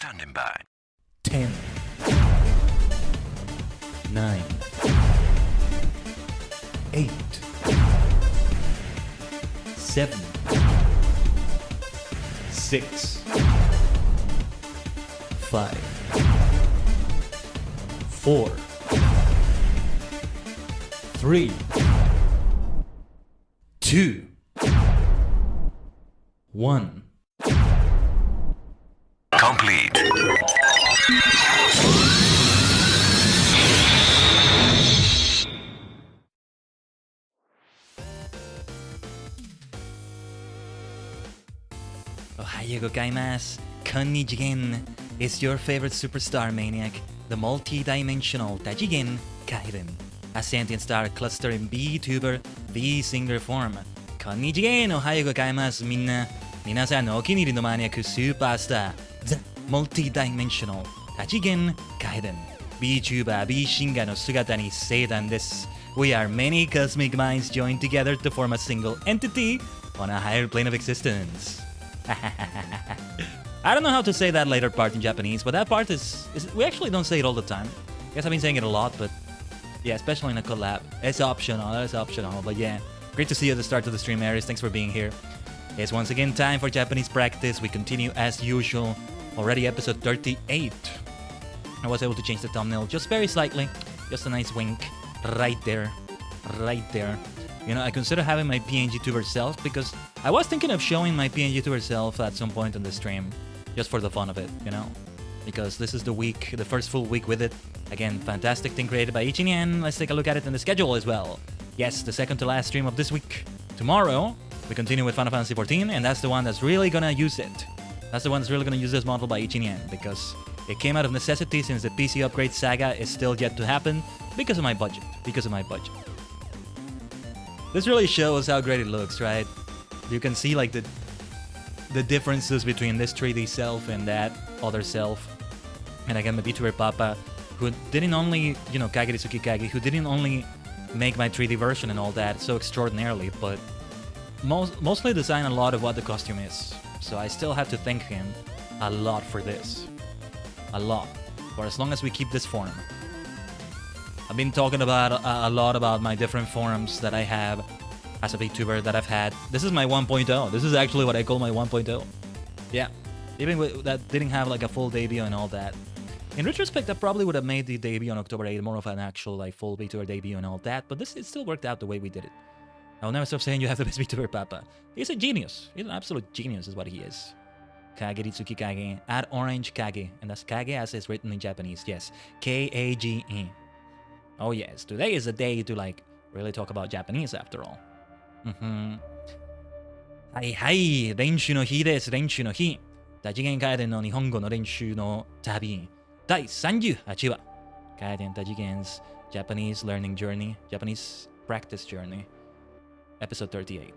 Standing by. 10, 9, 8, 7, 6, 5, 4, 3, 2, 1. Complete. Ohayo gozaimasu. こんにちげん is your favorite superstar maniac, the multi-dimensional 多次元カイレン a sentient star clustering VTuber VSinger form. こんにちげんおはようございますみんな。皆さんのお気に入りのマニアックスーパースター The multi-dimensional 多次元カイレン VTuber VSinger の姿に盛大です。We are many cosmic minds joined together to form a single entity on a higher plane of existence. I don't know how to say that later part in Japanese, but that part is we actually don't say it all the time. I guess I've been saying it a lot, but yeah, especially in a collab. It's optional, but yeah. Great to see you at the start of the stream, Aries. Thanks for being here. It's once again time for Japanese practice. We continue as usual. Already episode 38. I was able to change the thumbnail just very slightly. Just a nice wink. Right there. You know, I consider having my PNG tuber self because I was thinking of showing my PNG tuber self at some point on the stream. Just for the fun of it, you know? Because this is the week, the first full week with it. Again, fantastic thing created by Ichinien. Let's take a look at it in the schedule as well. Yes, the second to last stream of this week. Tomorrow, we continue with Final Fantasy XIV, and that's the one that's really gonna use it. That's the one that's really gonna use this model by Ichinien, because it came out of necessity since the PC upgrade saga is still yet to happen because of my budget. This really shows how great it looks, right? You can see like the differences between this 3D self and that other self. And again, my VTuber Papa, who didn't only, you know, Kageri Tsukikage, who didn't only make my 3D version and all that so extraordinarily, but mostly design a lot of what the costume is. So I still have to thank him a lot for this. A lot. For as long as we keep this form. I've been talking about a lot about my different forms that I have as a VTuber that I've had. This is my 1.0. This is actually what I call my 1.0. Yeah. Even with that didn't have like a full debut and all that. In retrospect, I probably would have made the debut on October 8th more of an actual like full VTuber debut and all that, but it still worked out the way we did it. I'll never stop saying you have the best VTuber Papa. He's a genius. He's an absolute genius is what he is. Kageri Tsukikage at Orange Kage. And that's Kage as it's written in Japanese. Yes. K-A-G-E. Oh yes. Today is a day to like really talk about Japanese after all. はいはい。練習の日です。練習の日。多次元カエデンの日本語の練習の旅。第38話。カエデン多次元's Japanese Learning Journey. Japanese Practice Journey. Episode 38.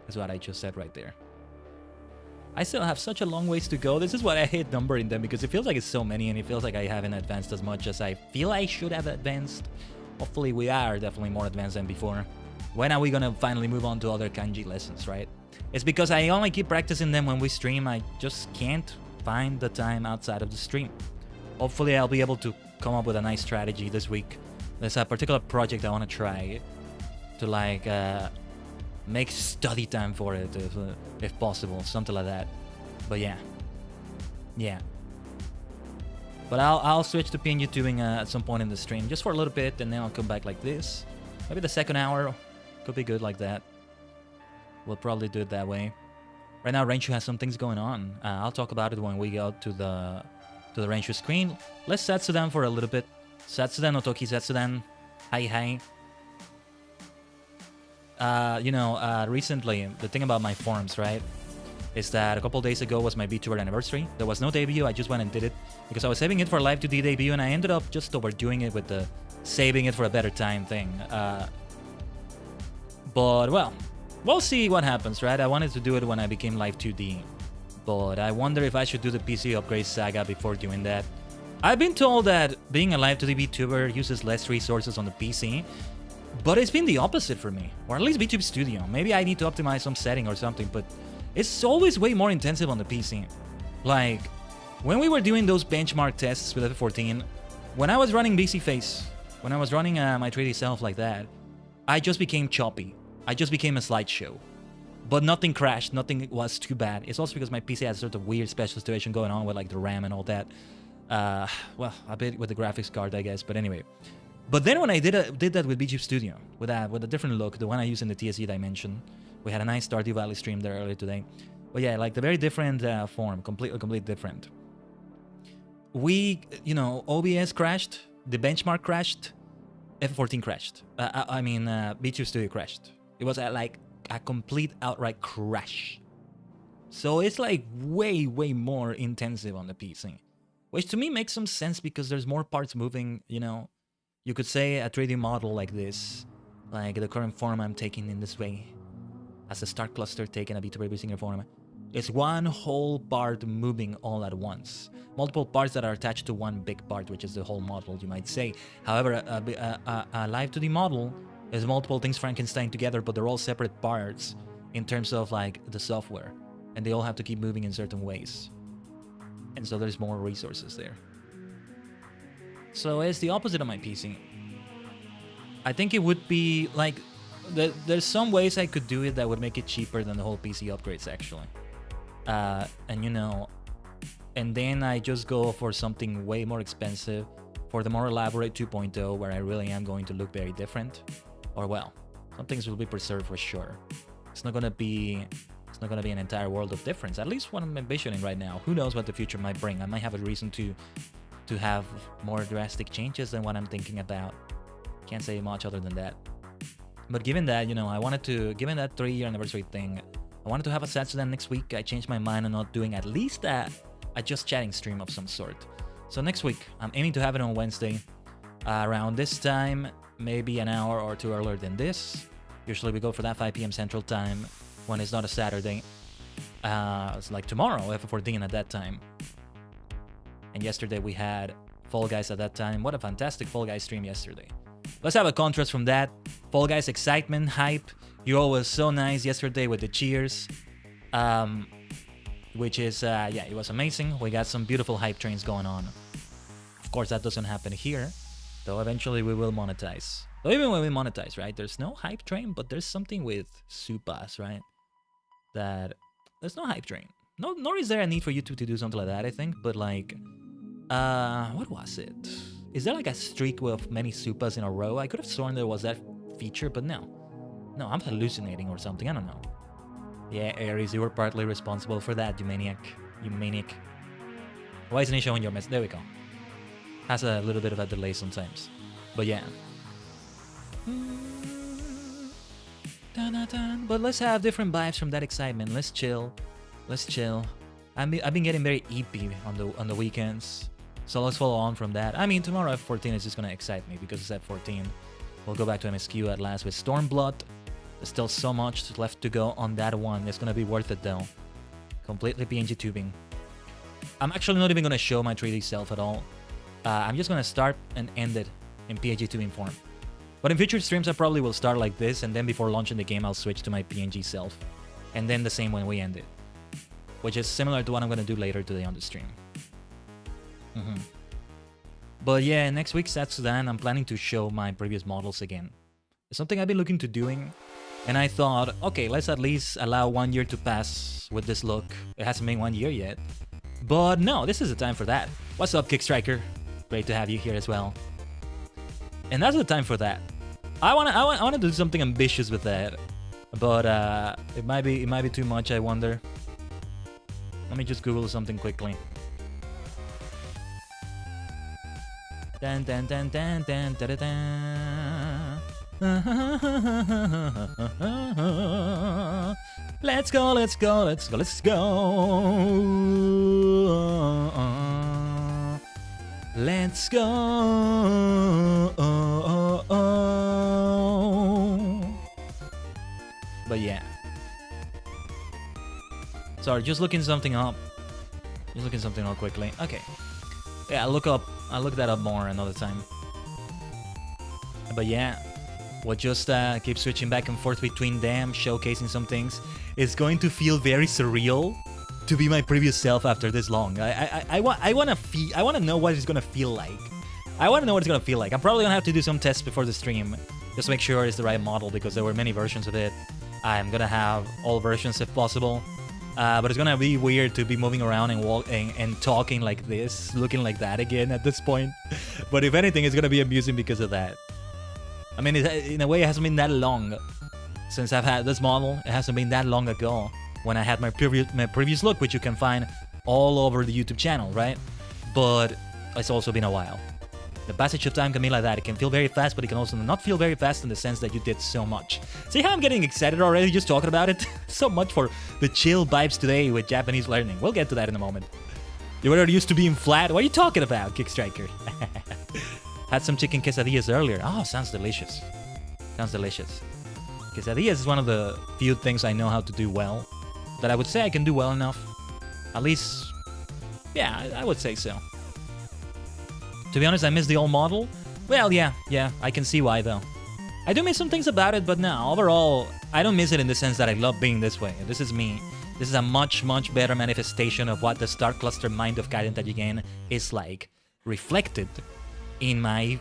Is what I just said right there. I still have such a long ways to go. This is why I hate numbering them because it feels like it's so many and it feels like I haven't advanced as much as I feel I should have advanced. Hopefully we are definitely more advanced than before. When are we gonna finally move on to other kanji lessons, right? It's because I only keep practicing them when we stream. I just can't find the time outside of the stream. Hopefully I'll be able to come up with a nice strategy this week. There's a particular project I want to try to like make study time for it if possible, something like that. But yeah. But I'll switch to PNG tubing at some point in the stream just for a little bit, and then I'll come back like this. Maybe the second hour could be good like that. We'll probably do it that way. Right now, Renshu has some things going on. I'll talk about it when we go to the Renshu screen. Let's Satsudan for a little bit. Satsudan no Toki Satsudan. Hi. Recently, the thing about my forms, right, is that a couple days ago was my VTuber anniversary. There was no debut. I just went and did it because I was saving it for live 2D debut, and I ended up just overdoing it with the saving it for a better time thing. But, well, we'll see what happens, right? I wanted to do it when I became live 2D, but I wonder if I should do the PC upgrade saga before doing that. I've been told that being a live 2D VTuber uses less resources on the PC, but it's been the opposite for me, or at least VTube Studio. Maybe I need to optimize some setting or something, but it's always way more intensive on the PC. Like, when we were doing those benchmark tests with F14, when I was running BC Face, when I was running my 3D self like that, I just became choppy. I just became a slideshow. But nothing crashed, nothing was too bad. It's also because my PC has sort of weird special situation going on with like the RAM and all that. Well, a bit with the graphics card, I guess, but anyway. But then when I did that with VTube Studio, with a different look, the one I use in the TSE dimension, we had a nice Stardew Valley stream there earlier today. But yeah, like the very different form, completely different. We, OBS crashed, the benchmark crashed, F14 crashed. VTube Studio crashed. It was like a complete outright crash. So it's like way more intensive on the PC. Which to me makes some sense because there's more parts moving, You could say a 3D model like this, like the current form I'm taking in this way, as a star cluster taking a VTuber VSinger form, it's one whole part moving all at once. Multiple parts that are attached to one big part, which is the whole model, you might say. However, a live 2D model is multiple things Frankenstein together, but they're all separate parts in terms of like the software, and they all have to keep moving in certain ways. And so there's more resources there. So it's the opposite of my PC. I think it would be like, there's some ways I could do it that would make it cheaper than the whole PC upgrades actually. And then I just go for something way more expensive for the more elaborate 2.0 where I really am going to look very different. Or well, some things will be preserved for sure. It's not gonna be an entire world of difference. At least what I'm envisioning right now. Who knows what the future might bring? I might have a reason to have more drastic changes than what I'm thinking about. Can't say much other than that. But given that, given that 3-year anniversary thing, I wanted to have a Saturday next week. I changed my mind on not doing at least a just chatting stream of some sort. So next week, I'm aiming to have it on Wednesday, around this time, maybe an hour or two earlier than this. Usually we go for that 5 p.m. Central Time when it's not a Saturday. It's like tomorrow, F14 at that time. And yesterday we had Fall Guys at that time. What a fantastic Fall Guys stream yesterday. Let's have a contrast from that. Fall Guys excitement, hype. You all was so nice yesterday with the cheers. Which is, it was amazing. We got some beautiful hype trains going on. Of course, that doesn't happen here. Though eventually we will monetize. Though even when we monetize, right? There's no hype train, but there's something with Supas, right? That there's no hype train. Nor is there a need for YouTube to do something like that, I think. But like, what was it? Is there like a streak with many Supas in a row? I could have sworn there was that feature, but no. No, I'm hallucinating or something. I don't know. Yeah, Aries, you were partly responsible for that, you maniac. You maniac. Why isn't it showing your message? There we go. Has a little bit of a delay sometimes. But yeah. But let's have different vibes from that excitement. Let's chill. Let's chill. I've been getting very eepy on the weekends. So let's follow on from that. I mean, tomorrow F14 is just gonna excite me because it's F14. We'll go back to MSQ at last with Stormblood. There's still so much left to go on that one. It's gonna be worth it though. Completely PNG tubing. I'm actually not even gonna show my 3D self at all. I'm just gonna start and end it in PNG tubing form. But in future streams I probably will start like this, and then before launching the game I'll switch to my PNG self. And then the same when we end it. Which is similar to what I'm gonna do later today on the stream. But yeah, next week South Sudan, I'm planning to show my previous models again. It's something I've been looking to doing, and I thought, okay, let's at least allow 1 year to pass with this look. It hasn't been 1 year yet. But no, this is the time for that. What's up, Kickstriker? Great to have you here as well. And that's the time for that. I wanna do something ambitious with that, but it might be too much, I wonder. Let me just Google something quickly. Dun dun dun dun dun dun dun dun. Let's go, let's go, let's go, let's go. Let's go. But yeah. Sorry, just looking something up. Just looking something up quickly. Okay. Yeah, I'll look that up more another time. But yeah, we'll just keep switching back and forth between them, showcasing some things. It's going to feel very surreal to be my previous self after this long. I want to know what it's gonna feel like. I want to know what it's gonna feel like. I'm probably gonna have to do some tests before the stream, just to make sure it's the right model, because there were many versions of it. I'm gonna have all versions if possible. But it's gonna be weird to be moving around and walking and talking like this, looking like that again at this point. But if anything, it's gonna be amusing because of that. I mean, in a way, it hasn't been that long since I've had this model. It hasn't been that long ago when I had my previous look, which you can find all over the YouTube channel, right? But it's also been a while. The passage of time can be like that. It can feel very fast, but it can also not feel very fast in the sense that you did so much. See how I'm getting excited already just talking about it? So much for the chill vibes today with Japanese learning. We'll get to that in a moment. You were used to being flat? What are you talking about, Kickstriker? Had some chicken quesadillas earlier. Oh, sounds delicious. Sounds delicious. Quesadillas is one of the few things I know how to do well. That I would say I can do well enough. At least, yeah, I would say so. To be honest, I miss the old model. Well, yeah, I can see why though. I do miss some things about it, but no, overall, I don't miss it in the sense that I love being this way. This is me. This is a much, much better manifestation of what the star cluster mind of Kaiden Tajigen is like, reflected in my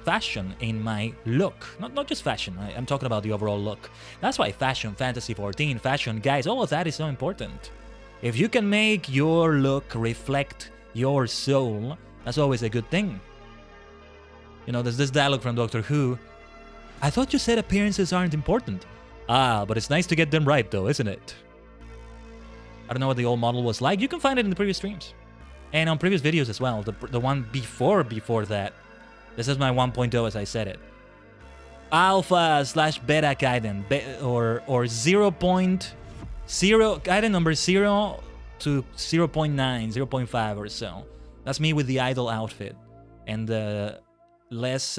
fashion, in my look. Not just fashion, I'm talking about the overall look. That's why fashion, fantasy 14, fashion, guys, all of that is so important. If you can make your look reflect your soul, that's always a good thing. You know, there's this dialogue from Doctor Who. I thought you said appearances aren't important. Ah, but it's nice to get them right though, isn't it? I don't know what the old model was like. You can find it in the previous streams. And on previous videos as well. The one before that. This is my 1.0 as I said it. Alpha/beta Kaiden. Or 0.0 Kaiden number 0 to 0.9, 0.5 or so. That's me with the idol outfit and the less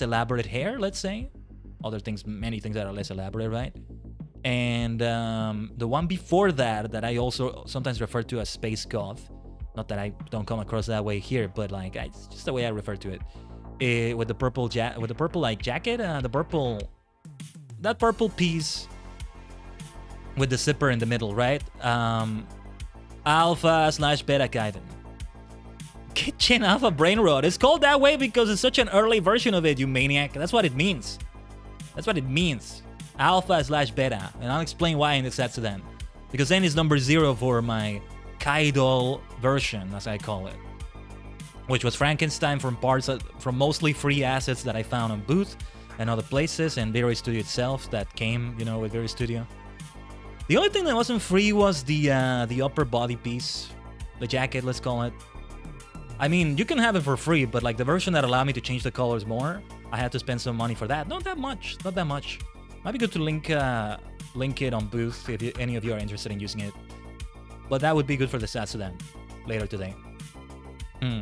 elaborate hair, let's say. Other things, many things that are less elaborate, right? And the one before that I also sometimes refer to as Space Goth. Not that I don't come across that way here, but like it's just the way I refer to it. With the purple like jacket, that purple piece with the zipper in the middle, right? Alpha/beta Kaiden. Kitchen Alpha Brain Rot. It's called that way because it's such an early version of it, you maniac. That's what it means. That's what it means. Alpha/beta. And I'll explain why in the Satsudan. Because then it's number 0 for my Kaidol version, as I call it. Which was Frankenstein from mostly free assets that I found on Booth and other places, and Vero Studio itself that came, you know, with Vero Studio. The only thing that wasn't free was the upper body piece, the jacket, let's call it. I mean, you can have it for free, but like the version that allowed me to change the colors more, I had to spend some money for that. Not that much. Might be good to link it on Booth if any of you are interested in using it. But that would be good for the Satsudan later today.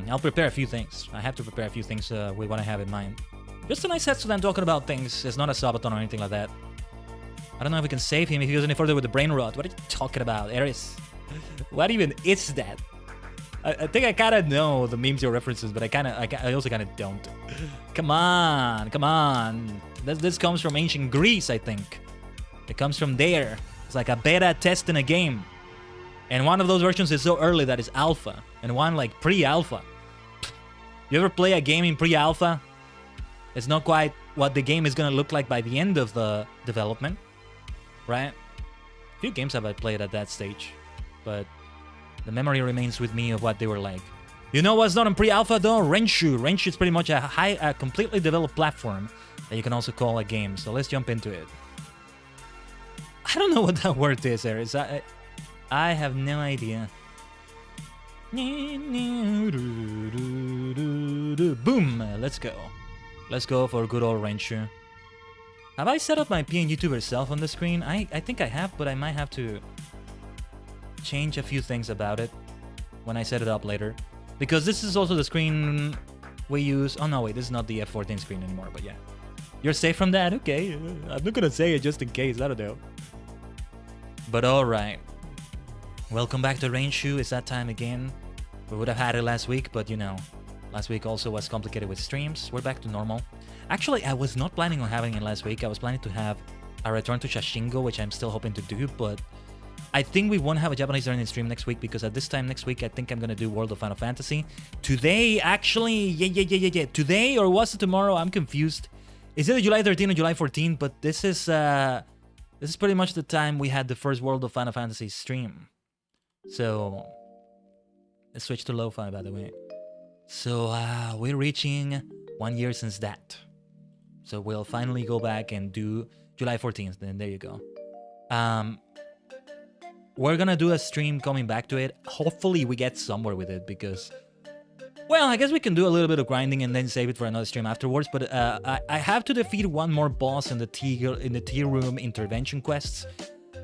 I'll prepare a few things. I have to prepare a few things with what I have in mind. Just a nice Satsudan talking about things. It's not a Sabaton or anything like that. I don't know if we can save him if he goes any further with the brain rot. What are you talking about, Eris? What even is that? I think I kind of know the memes or references, but I also kind of don't. Come on. This comes from ancient Greece, I think. It comes from there. It's like a beta test in a game. And one of those versions is so early that it's alpha. And one like pre-alpha. You ever play a game in pre-alpha? It's not quite what the game is going to look like by the end of the development. Right? A few games have I played at that stage. But the memory remains with me of what they were like. You know what's not in pre-alpha though? Renshu. Renshu is pretty much a completely developed platform that you can also call a game. So let's jump into it. I don't know what that word is, Eris. I have no idea. Boom! Let's go. Let's go for good old Renshu. Have I set up my PNGtuber self on the screen? I think I have, but I might have to change a few things about it when I set it up later. Because this is also the screen we use. Oh no, wait, this is not the F14 screen anymore, but yeah. You're safe from that? Okay. I'm not gonna say it just in case, I don't know. But alright. Welcome back to Renshu. It's that time again. We would have had it last week, but you know, last week also was complicated with streams. We're back to normal. Actually, I was not planning on having it last week. I was planning to have a return to Shashingo, which I'm still hoping to do, but I think we won't have a Japanese learning stream next week because at this time next week, I think I'm gonna do World of Final Fantasy. Today, actually, yeah. Today or was it tomorrow? I'm confused. Is it July 13 or July 14? But this is pretty much the time we had the first World of Final Fantasy stream. So let's switch to lo-fi, by the way. So we're reaching 1 year since that. So we'll finally go back and do July 14th. Then there you go. We're gonna do a stream coming back to it. Hopefully we get somewhere with it because, well, I guess we can do a little bit of grinding and then save it for another stream afterwards. But I have to defeat one more boss in the tier room intervention quests,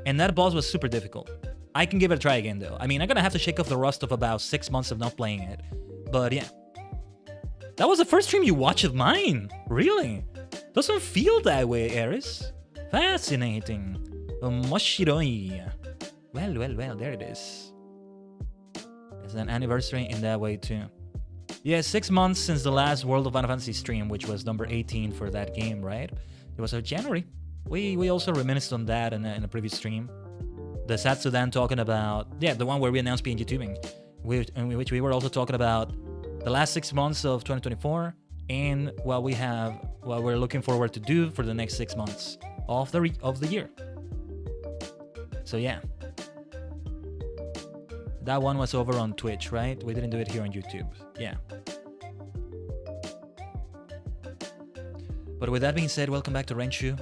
and that boss was super difficult. I can give it a try again though. I mean, I'm gonna have to shake off the rust of about 6 months of not playing it. But yeah, that was the first stream you watched of mine. Really? Doesn't feel that way, Eris. Fascinating. Omoshiroi. Well, there it is. It's an anniversary in that way too. Yeah, 6 months since the last World of Final Fantasy stream, which was number 18 for that game, right? It was January. We also reminisced on that in a previous stream. The Satsudan talking about, yeah, the one where we announced PNG tubing, in which we were also talking about the last 6 months of 2024 and what we're looking forward to do for the next 6 months of the year. So yeah. That one was over on Twitch, right? We didn't do it here on YouTube. Yeah. But with that being said, welcome back to Renshu.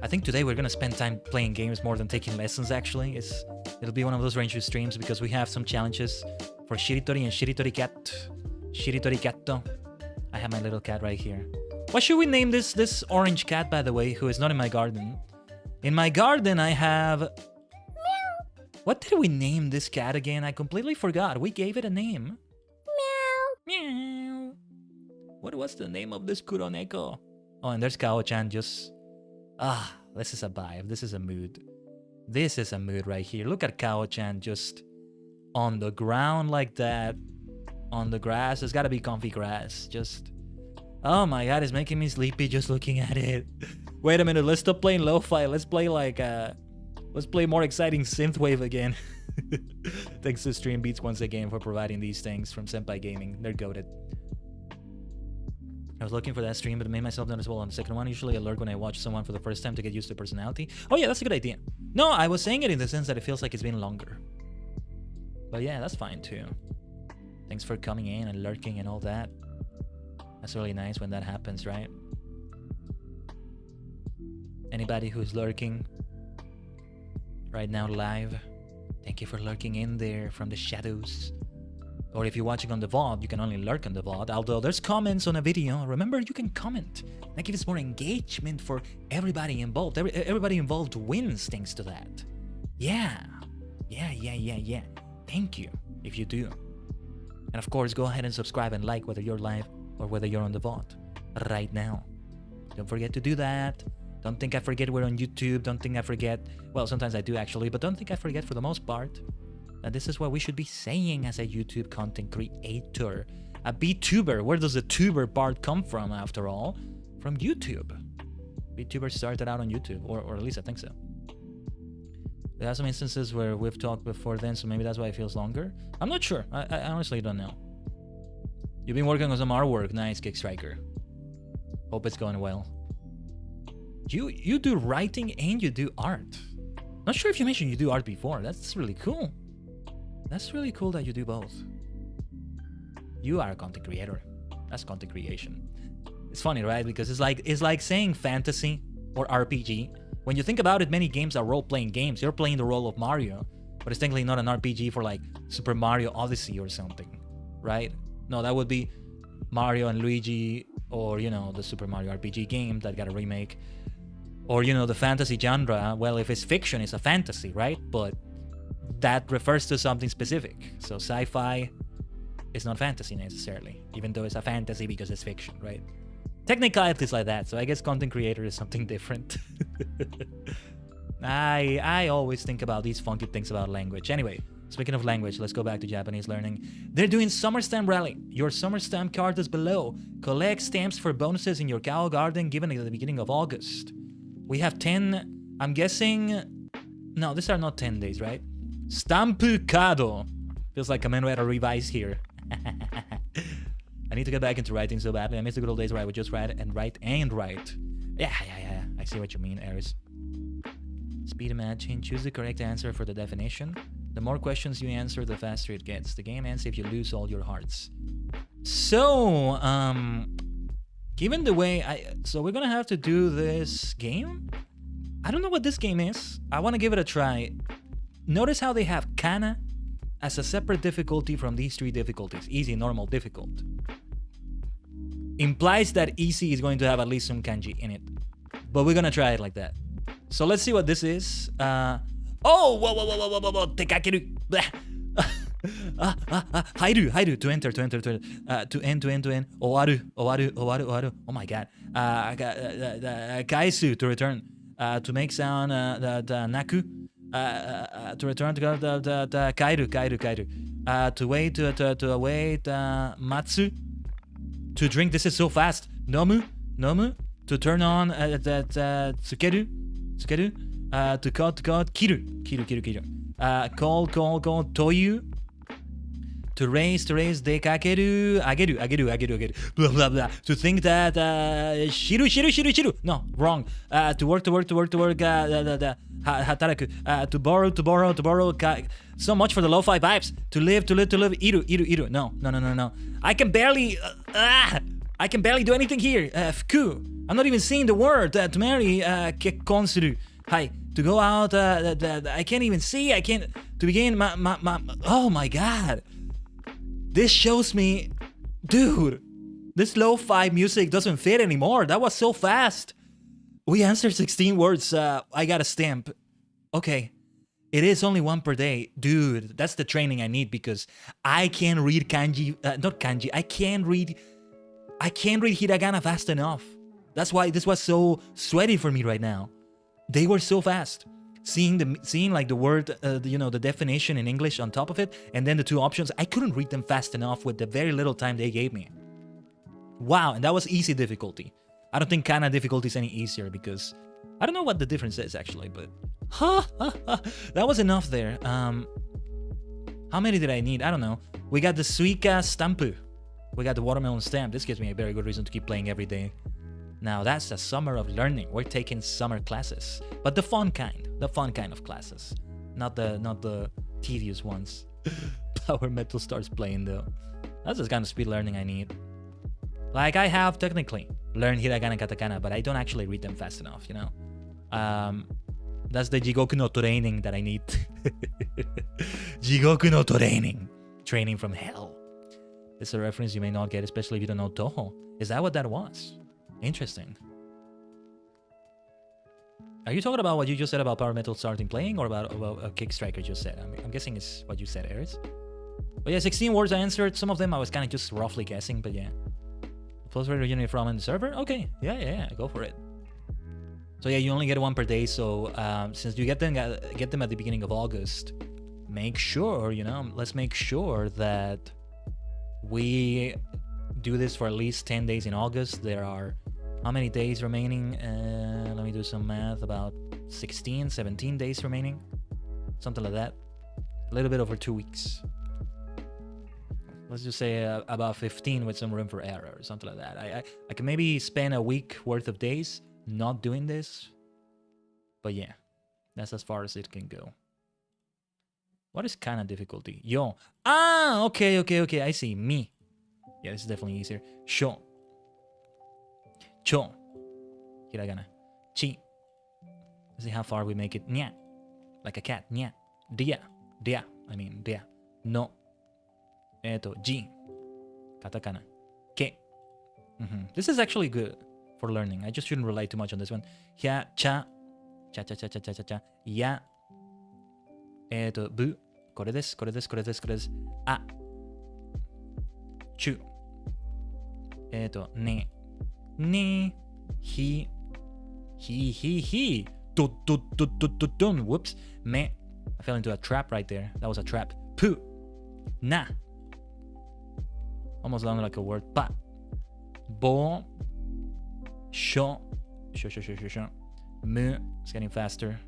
I think today we're gonna spend time playing games more than taking lessons, actually. It'll be one of those Renshu streams because we have some challenges for Shiritori and Shiritori Cat. Shiritori Catto. I have my little cat right here. What should we name this orange cat, by the way, who is not in my garden? In my garden, I have... What did we name this cat again? I completely forgot. We gave it a name. Meow. Meow. What was the name of this Kuroneko? Oh, and there's Kao-chan just... this is a vibe. This is a mood. This is a mood right here. Look at Kao-chan just on the ground like that. On the grass. It's gotta be comfy grass. Just... Oh my god, it's making me sleepy just looking at it. Wait a minute, let's stop playing lo-fi. Let's play like... Let's play more exciting synthwave again. Thanks to Stream Beats once again for providing these things from Senpai Gaming. They're goated. I was looking for that stream, but it made myself noticeable on the second one. Usually I lurk when I watch someone for the first time to get used to personality. Oh yeah, that's a good idea. No, I was saying it in the sense that it feels like it's been longer. But yeah, that's fine too. Thanks for coming in and lurking and all that. That's really nice when that happens, right? Anybody who's lurking right now live, thank you for lurking in there from the shadows. Or if you're watching on the VOD, you can only lurk on the VOD. Although there's comments on a video, remember you can comment. That gives more engagement for everybody involved. Everybody involved wins thanks to that. Yeah. Thank you if you do. And of course, go ahead and subscribe and like whether you're live or whether you're on the VOD right now. Don't forget to do that. Don't think I forget we're on YouTube. Don't think I forget. Well, sometimes I do actually, but don't think I forget for the most part. And this is what we should be saying as a YouTube content creator. A VTuber. Where does the tuber part come from after all? From YouTube. VTubers started out on YouTube, or at least I think so. There are some instances where we've talked before then, so maybe that's why it feels longer. I'm not sure. I honestly don't know. You've been working on some artwork. Nice, Kickstriker. Hope it's going well. You do writing and you do art. Not sure if you mentioned you do art before. That's really cool. That's really cool that you do both. You are a content creator. That's content creation. It's funny, right? Because it's like saying fantasy or RPG. When you think about it, many games are role-playing games. You're playing the role of Mario, but it's technically not an RPG for like Super Mario Odyssey or something, right? No, that would be Mario and Luigi, or you know, the Super Mario RPG game that got a remake. Or, you know, the fantasy genre, well, if it's fiction, it's a fantasy, right? But that refers to something specific. So sci-fi is not fantasy necessarily, even though it's a fantasy because it's fiction, right? Technicalities like that. So I guess content creator is something different. I always think about these funky things about language. Anyway, speaking of language, let's go back to Japanese learning. They're doing Summer Stamp Rally. Your Summer Stamp card is below. Collect stamps for bonuses in your Kao Garden given at the beginning of August. We have 10, I'm guessing No, these are not 10 days, right? Stampu kado. Feels like Kamen Rider Revised here. I need to get back into writing so badly. I miss the good old days where I would just write and write and write. Yeah. I see what you mean, Aries. Speed matching. Choose the correct answer for the definition. The more questions you answer, the faster it gets. The game ends if you lose all your hearts. So, given the way so we're gonna have to do this game? I don't know what this game is. I want to give it a try. Notice how they have kana as a separate difficulty from these three difficulties. Easy, normal, difficult. Implies that easy is going to have at least some kanji in it. But we're gonna try it like that. So let's see what this is. Whoa. Tekakeru. Hairu. To enter. To end. Owaru. Oh my god. Kaisu, to return. To make sound, the naku. To return to the kairu. To wait, matsu. To drink, this is so fast. Nomu. To turn on, tsukeru. To cut, kiru. Call, toyu. To raise, dekakeru, ageru. Blah, blah, blah. To think that, shiru. No, wrong. To work, hataraku. To borrow. So much for the lo-fi vibes. To live. Iru. No. I can barely do anything here. Fuku. I'm not even seeing the word. To marry, kekkonsuru. Hi. To go out, I can't even see. I can't. To begin, oh my god. This shows me, dude, this lo-fi music doesn't fit anymore. That was so fast. We answered 16 words. I got a stamp. Okay. It is only one per day. Dude, that's the training I need because I can't read kanji. Not kanji. I can't read hiragana fast enough. That's why this was so sweaty for me right now. They were so fast. Seeing like the word, the definition in English on top of it, and then the two options, I couldn't read them fast enough with the very little time they gave me. Wow, and that was easy difficulty. I don't think kana difficulty is any easier because I don't know what the difference is actually, but that was enough there. How many did I need? I don't know. We got the suika stampu. We got the watermelon stamp. This gives me a very good reason to keep playing every day. Now that's the summer of learning. We're taking summer classes, but the fun kind of classes, not the tedious ones. Power Metal starts playing though. That's the kind of speed learning I need. Like I have technically learned hiragana, katakana, but I don't actually read them fast enough, you know. That's the Jigoku no training that I need. Jigoku no training from hell. It's a reference you may not get, especially if you don't know Toho. Is that what that was? Interesting. Are you talking about what you just said about Power Metal starting playing, or about Kick Striker just said? I'm guessing it's what you said, Aries. But yeah, 16 words I answered. Some of them I was kind of just roughly guessing, but yeah. Plus where you're from in the server? Okay, yeah, go for it. So yeah, you only get one per day. So since you get them at the beginning of August, make sure, let's make sure that we do this for at least 10 days in August. There are how many days remaining? Let me do some math. About 16, 17 days remaining. Something like that. A little bit over 2 weeks. Let's just say about 15 with some room for error or something like that. I can maybe spend a week worth of days not doing this. But yeah, that's as far as it can go. What is kind of difficulty? Yo. Ah, okay. I see. Me. Yeah, this is definitely easier. Sho. Cho. Hiragana. Chi. Let's see how far we make it. Nya. Like a cat. Nya. Dia. Dia. No. Ji. Katakana. Ke. This is actually good for learning. I just shouldn't rely too much on this one. Hya. Cha. Cha. Ya. Bu. これです。あ。Chu. Ne. He. Dun. Whoops. Me. I fell into a trap right there. That was a trap. Pu. Na. Almost sounded like a word. Pa. Bo. Sho. Mu. It's getting faster.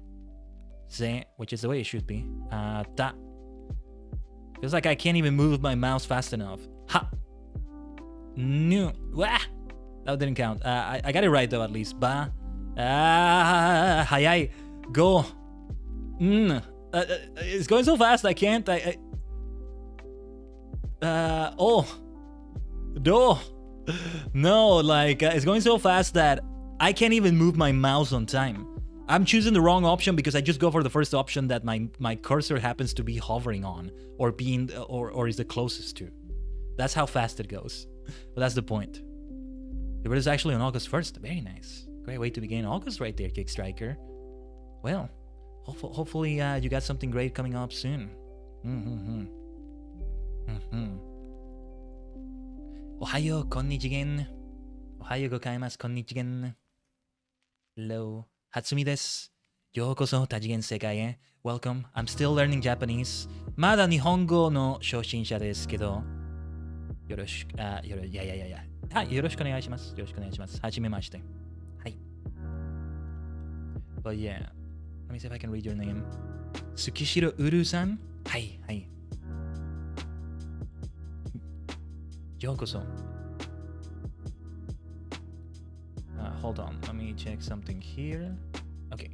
ze, which is the way it should be. Ta. Feels like I can't even move my mouse fast enough. Ha. Nu. Wah. That didn't count. I got it right though, at least. Ba. Hayai. Go. It's going so fast I can't. Oh. Do. No, like it's going so fast that I can't even move my mouse on time. I'm choosing the wrong option because I just go for the first option that my cursor happens to be hovering on or being or is the closest to. That's how fast it goes. But that's the point. It is actually on August 1st. Very nice. Great way to begin August right there, Kick Striker. Well, hopefully you got something great coming up soon. Ohayo, konnichigen. Ohayo gokaimasu, konnichigen. Hello. Hatsumi desu. Yokoso tajigen sekai e. Welcome. I'm still learning Japanese. Mada nihongo no shoshinsha desu kedo. Yoroshiku, yeah. はい、よろしくお願いします。よろしくお願いします。はじめまして。はい。But yeah, let me see if I can read your name. Tsukishiro Uru-san? はい、はい。ようこそ。Hold on, let me check something here. Okay.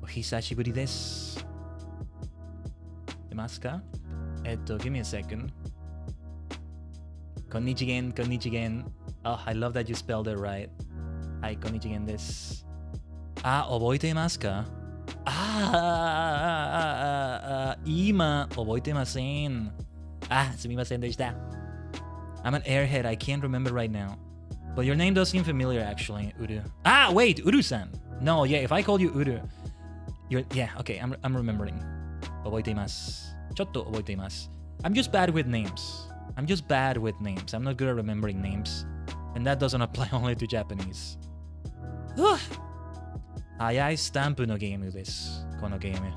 O hisashi buri desu. Maska? Give me a second. Konnichigen, konnichigen. Oh, I love that you spelled it right. Hi, konnichigen desu. 覚えてますか? 今覚えてません。すみませんでした。I'm an airhead. I can't remember right now. But your name does seem familiar, actually, Uru. Wait, Uru-san. No, yeah, if I called you Uru, yeah, okay, I'm remembering. 覚えています。ちょっと覚えています。I'm just bad with names. I'm not good at remembering names. And that doesn't apply only to Japanese. 早いスタンプのゲームです。このゲーム。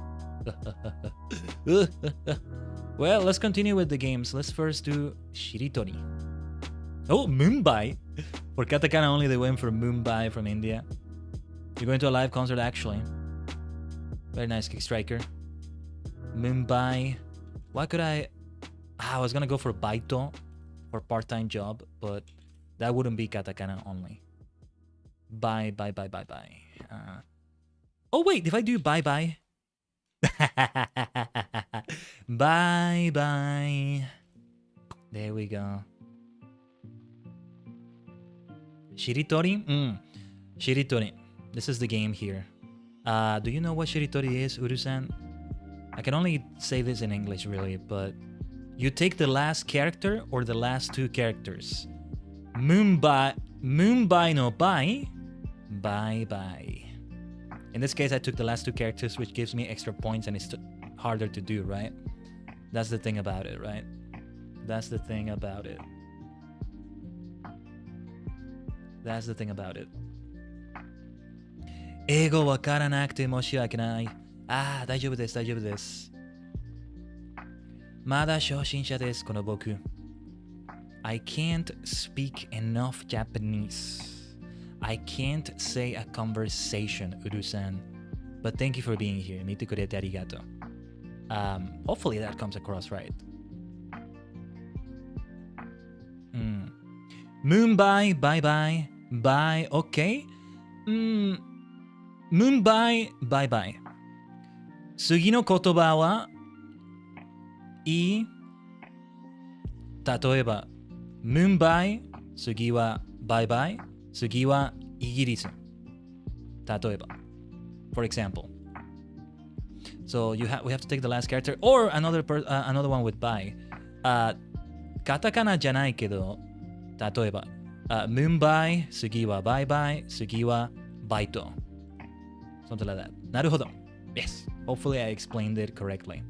Well, let's continue with the games. Let's first do Shiritori. Oh, Mumbai. For katakana only, they went for Mumbai from India. You're going to a live concert, actually. Very nice, Kick Striker. Mumbai. Why could I was gonna go for Baito for part-time job, but that wouldn't be katakana only. Bye. Oh wait, if I do bye. Bye. There we go. Shiritori? Shiritori. This is the game here. Do you know what Shiritori is, Uru-san? I can only say this in English, really, but you take the last character or the last two characters. Mumbai no bye. Bye. In this case, I took the last two characters, which gives me extra points, and it's harder to do, right? That's the thing about it, right? That's the thing about it. 英語わからなくて申し訳ない。大丈夫です。まだ初心者です、この僕。I can't speak enough Japanese. I can't say a conversation, Uru-san. But thank you for being here. 見てくれてありがとう。Hopefully that comes across right. Mumbai, bye. Okay. Mumbai, bye. 次の言葉はいい。例えば、Mumbai、次はbye、次はイギリス。例えば。For example. So we have to take the last character or another one with bye. カタカナじゃないけど、例えば、Mumbai、次はbye、次はバイト。Something like that. なるほど。Yes. Hopefully I explained it correctly.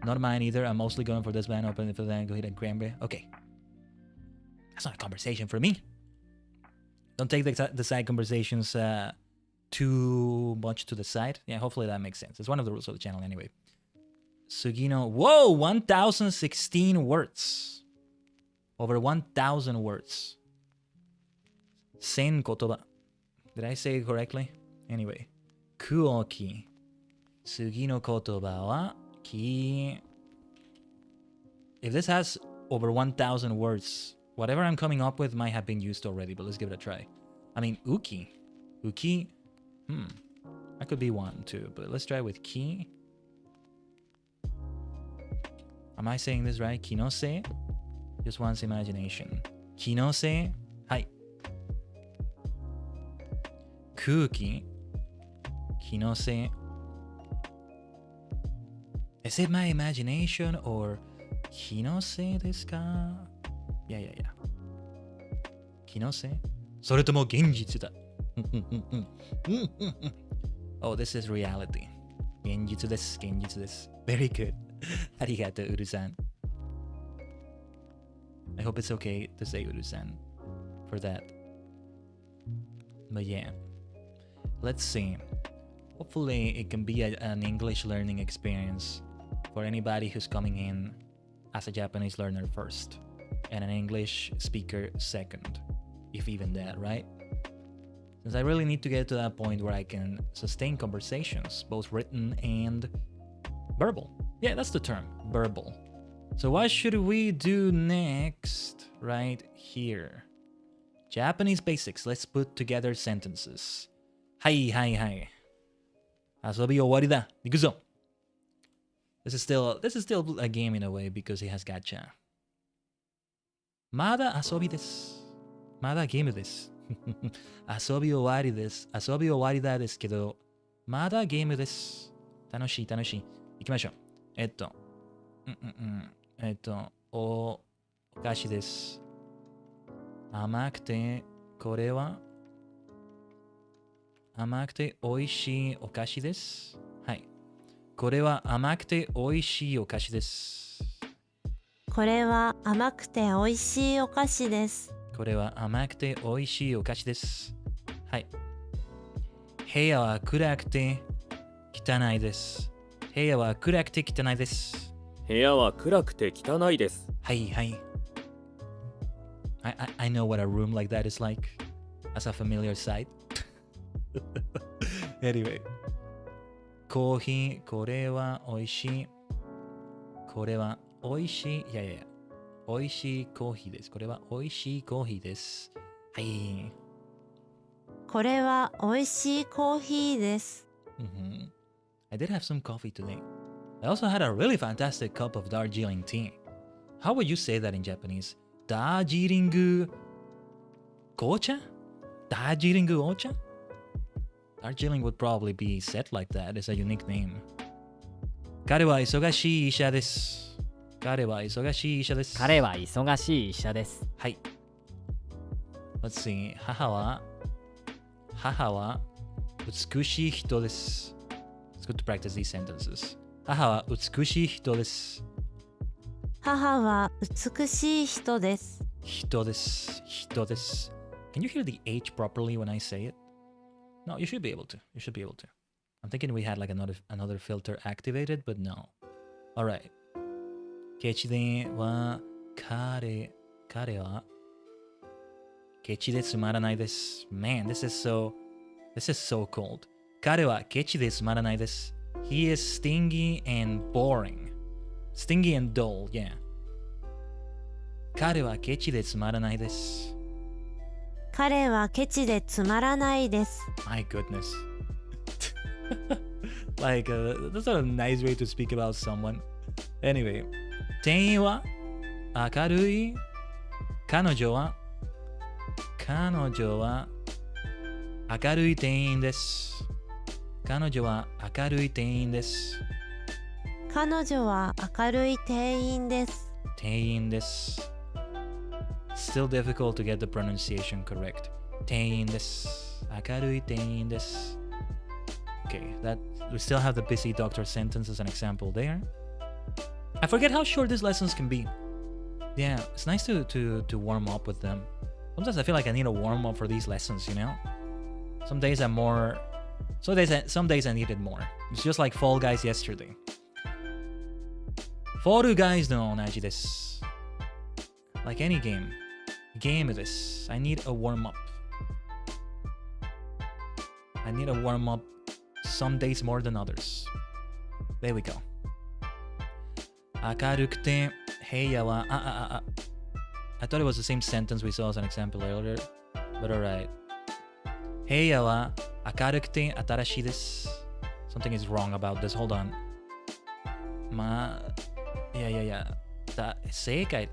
Not mine either. I'm mostly going for this band open for that. Go ahead and cranberry. Okay. That's not a conversation for me. Don't take the side conversations too much to the side. Yeah, hopefully that makes sense. It's one of the rules of the channel anyway. Sugino. Whoa, 1,016 words. Over 1,000 words. 1000言葉。Did I say it correctly? Anyway. くおき。次の言葉はき。If this has over 1,000 words, whatever I'm coming up with might have been used already, but let's give it a try. I mean, uki. Uki. That could be one too, but let's try with ki. Am I saying this right? Kinose? Just one's imagination. Kinose? Hai. Kuki. Kinose. Is it my imagination or kinose desu ka? Yeah. Kinose? それとも現実だ。Oh, this is reality. 現実です。Very good. ありがとう、うるさん。I hope it's okay to say うるさん for that. But yeah. Let's see. Hopefully it can be an English learning experience for anybody who's coming in as a Japanese learner first and an English speaker second, if even that, right? Since I really need to get to that point where I can sustain conversations, both written and verbal. Yeah, that's the term, verbal. So what should we do next? Right here. Japanese basics. Let's put together sentences. はい。遊び終わりだ。行くぞ。This is still a game in a way because it has gacha. まだ遊びです。まだゲームです。遊び終わりです。遊び終わりだですけど、まだゲームです。楽しい。行きましょう。お菓子です。甘くて、これは甘くて美味しいお菓子です。はい。これは甘くて美味しいお菓子です。これは甘くて美味しいお菓子です。これは甘くて美味しいお菓子です。はい。部屋は暗くて汚いです。部屋は暗くて汚いです。部屋は暗くて汚いです。はい。I know what a room like that is like as a familiar sight. Anyway. コーヒー、これは美味しい。これは美味しい。いや。美味しいコーヒーです。これは美味しいコーヒーです。はい。これは美味しいコーヒーです。I did have some coffee today. I also had a really fantastic cup of Darjeeling tea. How would you say that in Japanese? Darjeeling Gocha? Darjeeling Ocha? Darjeeling would probably be said like that. It's a unique name. 彼は忙しい医者です。彼は忙しい医者です。彼は忙しい医者です。はい。Let's see. 母は美しい人です。It's good to practice these sentences. 母は美しい人です。母は美しい人です。人です。Can you hear the H properly when I say it? No, you should be able to. I'm thinking we had like another filter activated, but no. Alright. ケチでは彼はケチでつまらないです。Man, this is so cold. 彼はケチでつまらないです。He is stingy and boring. Stingy and dull, yeah. 彼はケチでつまらないです。彼はケチでつまらないです。My goodness. Like, that's not a nice way to speak about someone. Anyway. 店員は明るい。彼女は明るい店員です。彼女は明るい店員です。彼女は明るい店員です。店員です。Still difficult to get the pronunciation correct. 店員です。明るい店員です。Okay, we still have the busy doctor sentence as an example there. I forget how short these lessons can be. Yeah, it's nice to warm up with them. Sometimes I feel like I need a warm up for these lessons, you know? Some days I needed more. It's just like Fall Guys yesterday. Fall Guys の同じです。Like any game. ゲームです。I need a warm up. I need to warm up some days more than others. There we go. 明るくて平野はI thought it was the same sentence we saw as an example earlier, but alright. 平野は明るくて新しいです。Something is wrong about this. Hold on. まあ、いや。正解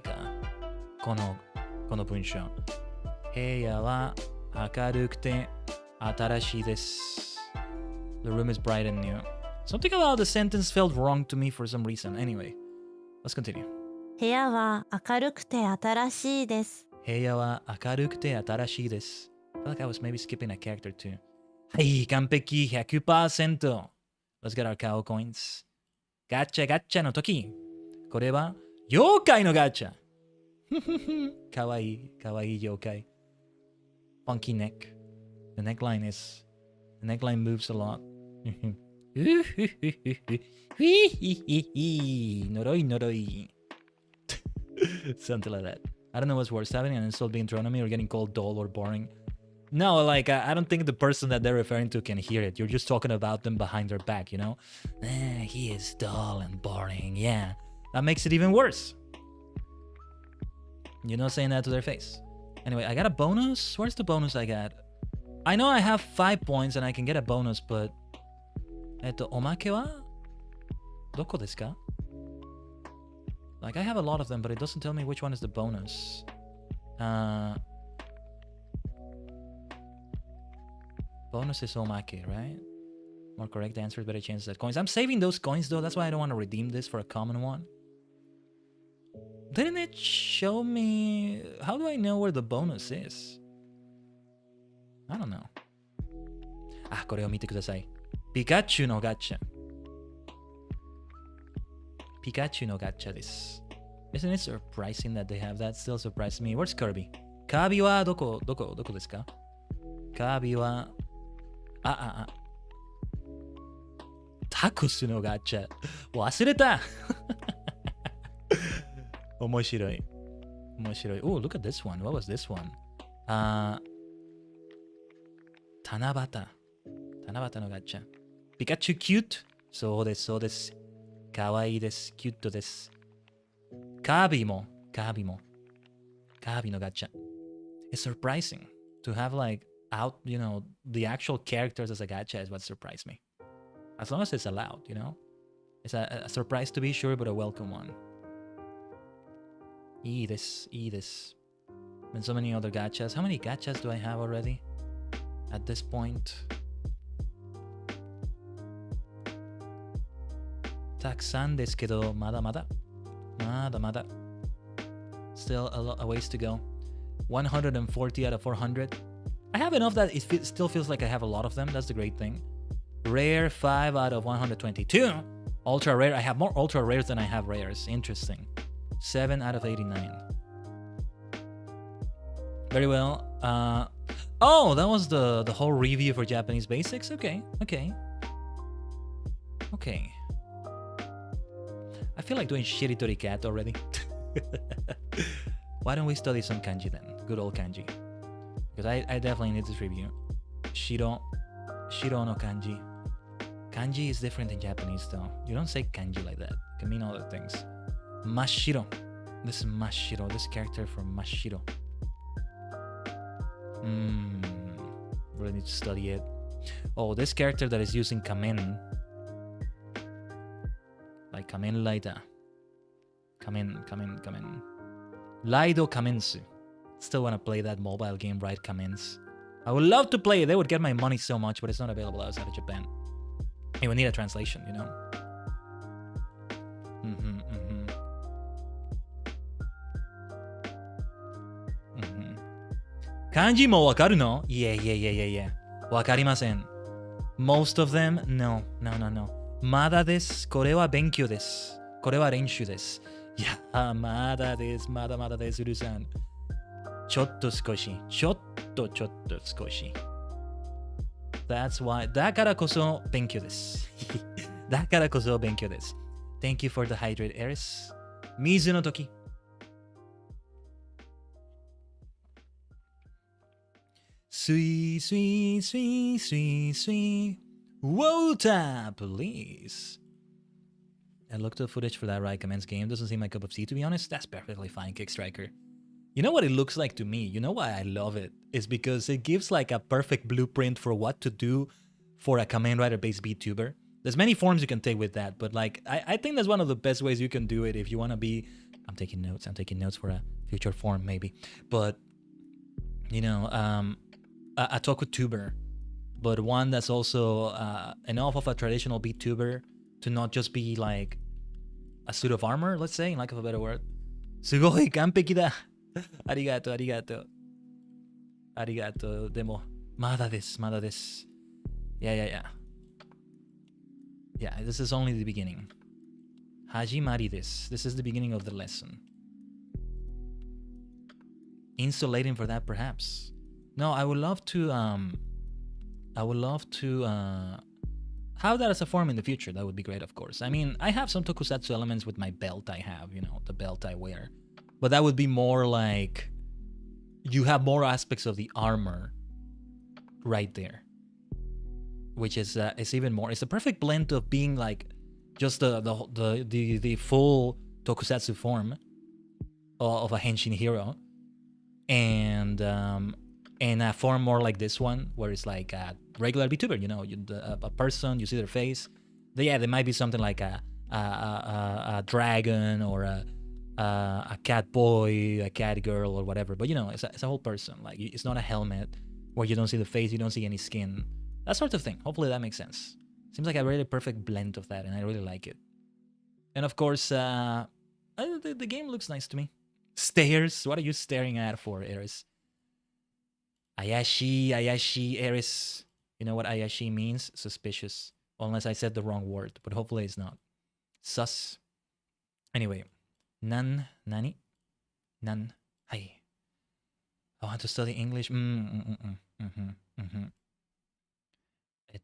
か。この文章。平野は明るくて新しいです。The room is bright and new. Something about the sentence felt wrong to me for some reason. Anyway, let's continue. 部屋は明るくて新しいです。部屋は明るくて新しいです。I feel like I was maybe skipping a character too. はい、完璧 100%。Let's get our cow coins. ガチャの時。これは妖怪のガチャ。かわいい妖怪。Funky neck. The neckline moves a lot. 呪い。Something like that. I don't know what's worse, having an insult being thrown at me or getting called dull or boring. No, like, I don't think the person that they're referring to can hear it. You're just talking about them behind their back, you know? He is dull and boring, yeah. That makes it even worse. You're not saying that to their face. Anyway, I got a bonus. Where's the bonus I got? I know I have 5 points and I can get a bonus, but... おまけはどこですか? Like, I have a lot of them, but it doesn't tell me which one is the bonus. Bonus is omake, right? More correct answers, better chances at coins. I'm saving those coins, though. That's why I don't want to redeem this for a common one. Didn't it show me... How do I know where the bonus is? I don't know. これを見てください。ピカチュウのガチャ。ピカチュウのガチャです。Isn't it surprising that they have that? Still surprises me. Where's Kirby? カービィはどこですか? カービィはタクスのガチャ。忘れた面白い。Oh, look at this one. What was this one? 七夕のガチャ。ピカチュウキュート。そうです。かわいいです。キュートです。カービィのガチャ。It's surprising to have like out, you know, the actual characters as a gacha is what surprised me. As long as it's allowed, you know? It's a surprise to be sure, but a welcome one. いいです。And so many other gachas. How many gachas do I have already? At this point? たくさんですけど、まだまだ。Still a ways to go. 140 out of 400. I have enough that it still feels like I have a lot of them. That's the great thing. Rare 5 out of 122. Ultra rare. I have more ultra rares than I have rares. Interesting. 7 out of 89. Very well. Oh, that was the whole review for Japanese basics. Okay. I feel like doing Shiritori Cat already. Why don't we study some kanji then? Good old kanji. Because I definitely need this review. Shiro no kanji. Kanji is different in Japanese though. You don't say kanji like that. It can mean other things. Mashiro. This is Mashiro. This character from Mashiro. Really need to study it. Oh, this character that is using kamen. Like kamen later. Kamen. Laido kamensu. Still want to play that mobile game, right? Kamens. I would love to play it. They would get my money so much, but it's not available outside of Japan. It would need a translation, you know? Kanji mo wakaru no? Yeah. わかりません. Most of them? No. まだです。これは勉強です。これは練習です。いや、まだです。まだです、うるさん。ちょっと少し。That's why. だからこそ勉強です。Thank you for the hydrate, Eris. 水の時。Sweet, sweet, sweet, sweet, sweet. Water, please. I looked up footage for that Riot Commence game. Doesn't seem my cup of tea, to be honest. That's perfectly fine, Kickstriker. You know what it looks like to me? You know why I love it? Is because it gives like a perfect blueprint for what to do for a command writer-based VTuber. There's many forms you can take with that, but like I think that's one of the best ways you can do it if you want to be... I'm taking notes for a future form maybe. But, you know, a Tokutuber, but one that's also enough of a traditional VTuber to not just be like a suit of armor, let's say, in lack of a better word. Sugoi, kanpeki da. Arigato, arigato. Arigato. Demo, mada desu. Yeah. Yeah, this is only the beginning. Hajimari desu. This is the beginning of the lesson. Insulating for that, perhaps. No, I would love to have that as a form in the future. That would be great, of course. I mean, I have some tokusatsu elements with my belt I have, you know, the belt I wear. But that would be more like you have more aspects of the armor right there. Which is it's even more. It's a perfect blend of being like just the full tokusatsu form of a henshin hero and a form more like this one where it's like a regular VTuber, you know, a person, you see their face. There might be something like a dragon or a cat boy, a cat girl or whatever, but you know, it's a whole person. Like it's not a helmet where you don't see the face, you don't see any skin, that sort of thing. Hopefully that makes sense. Seems like a really perfect blend of that, and I really like it. And of course, the game looks nice to me. Stairs. What are you staring at for, Eris? Ayashi, Eris. You know what Ayashi means? Suspicious. Unless I said the wrong word, but hopefully it's not. Sus. Anyway. Nani? Hi. I want to study English.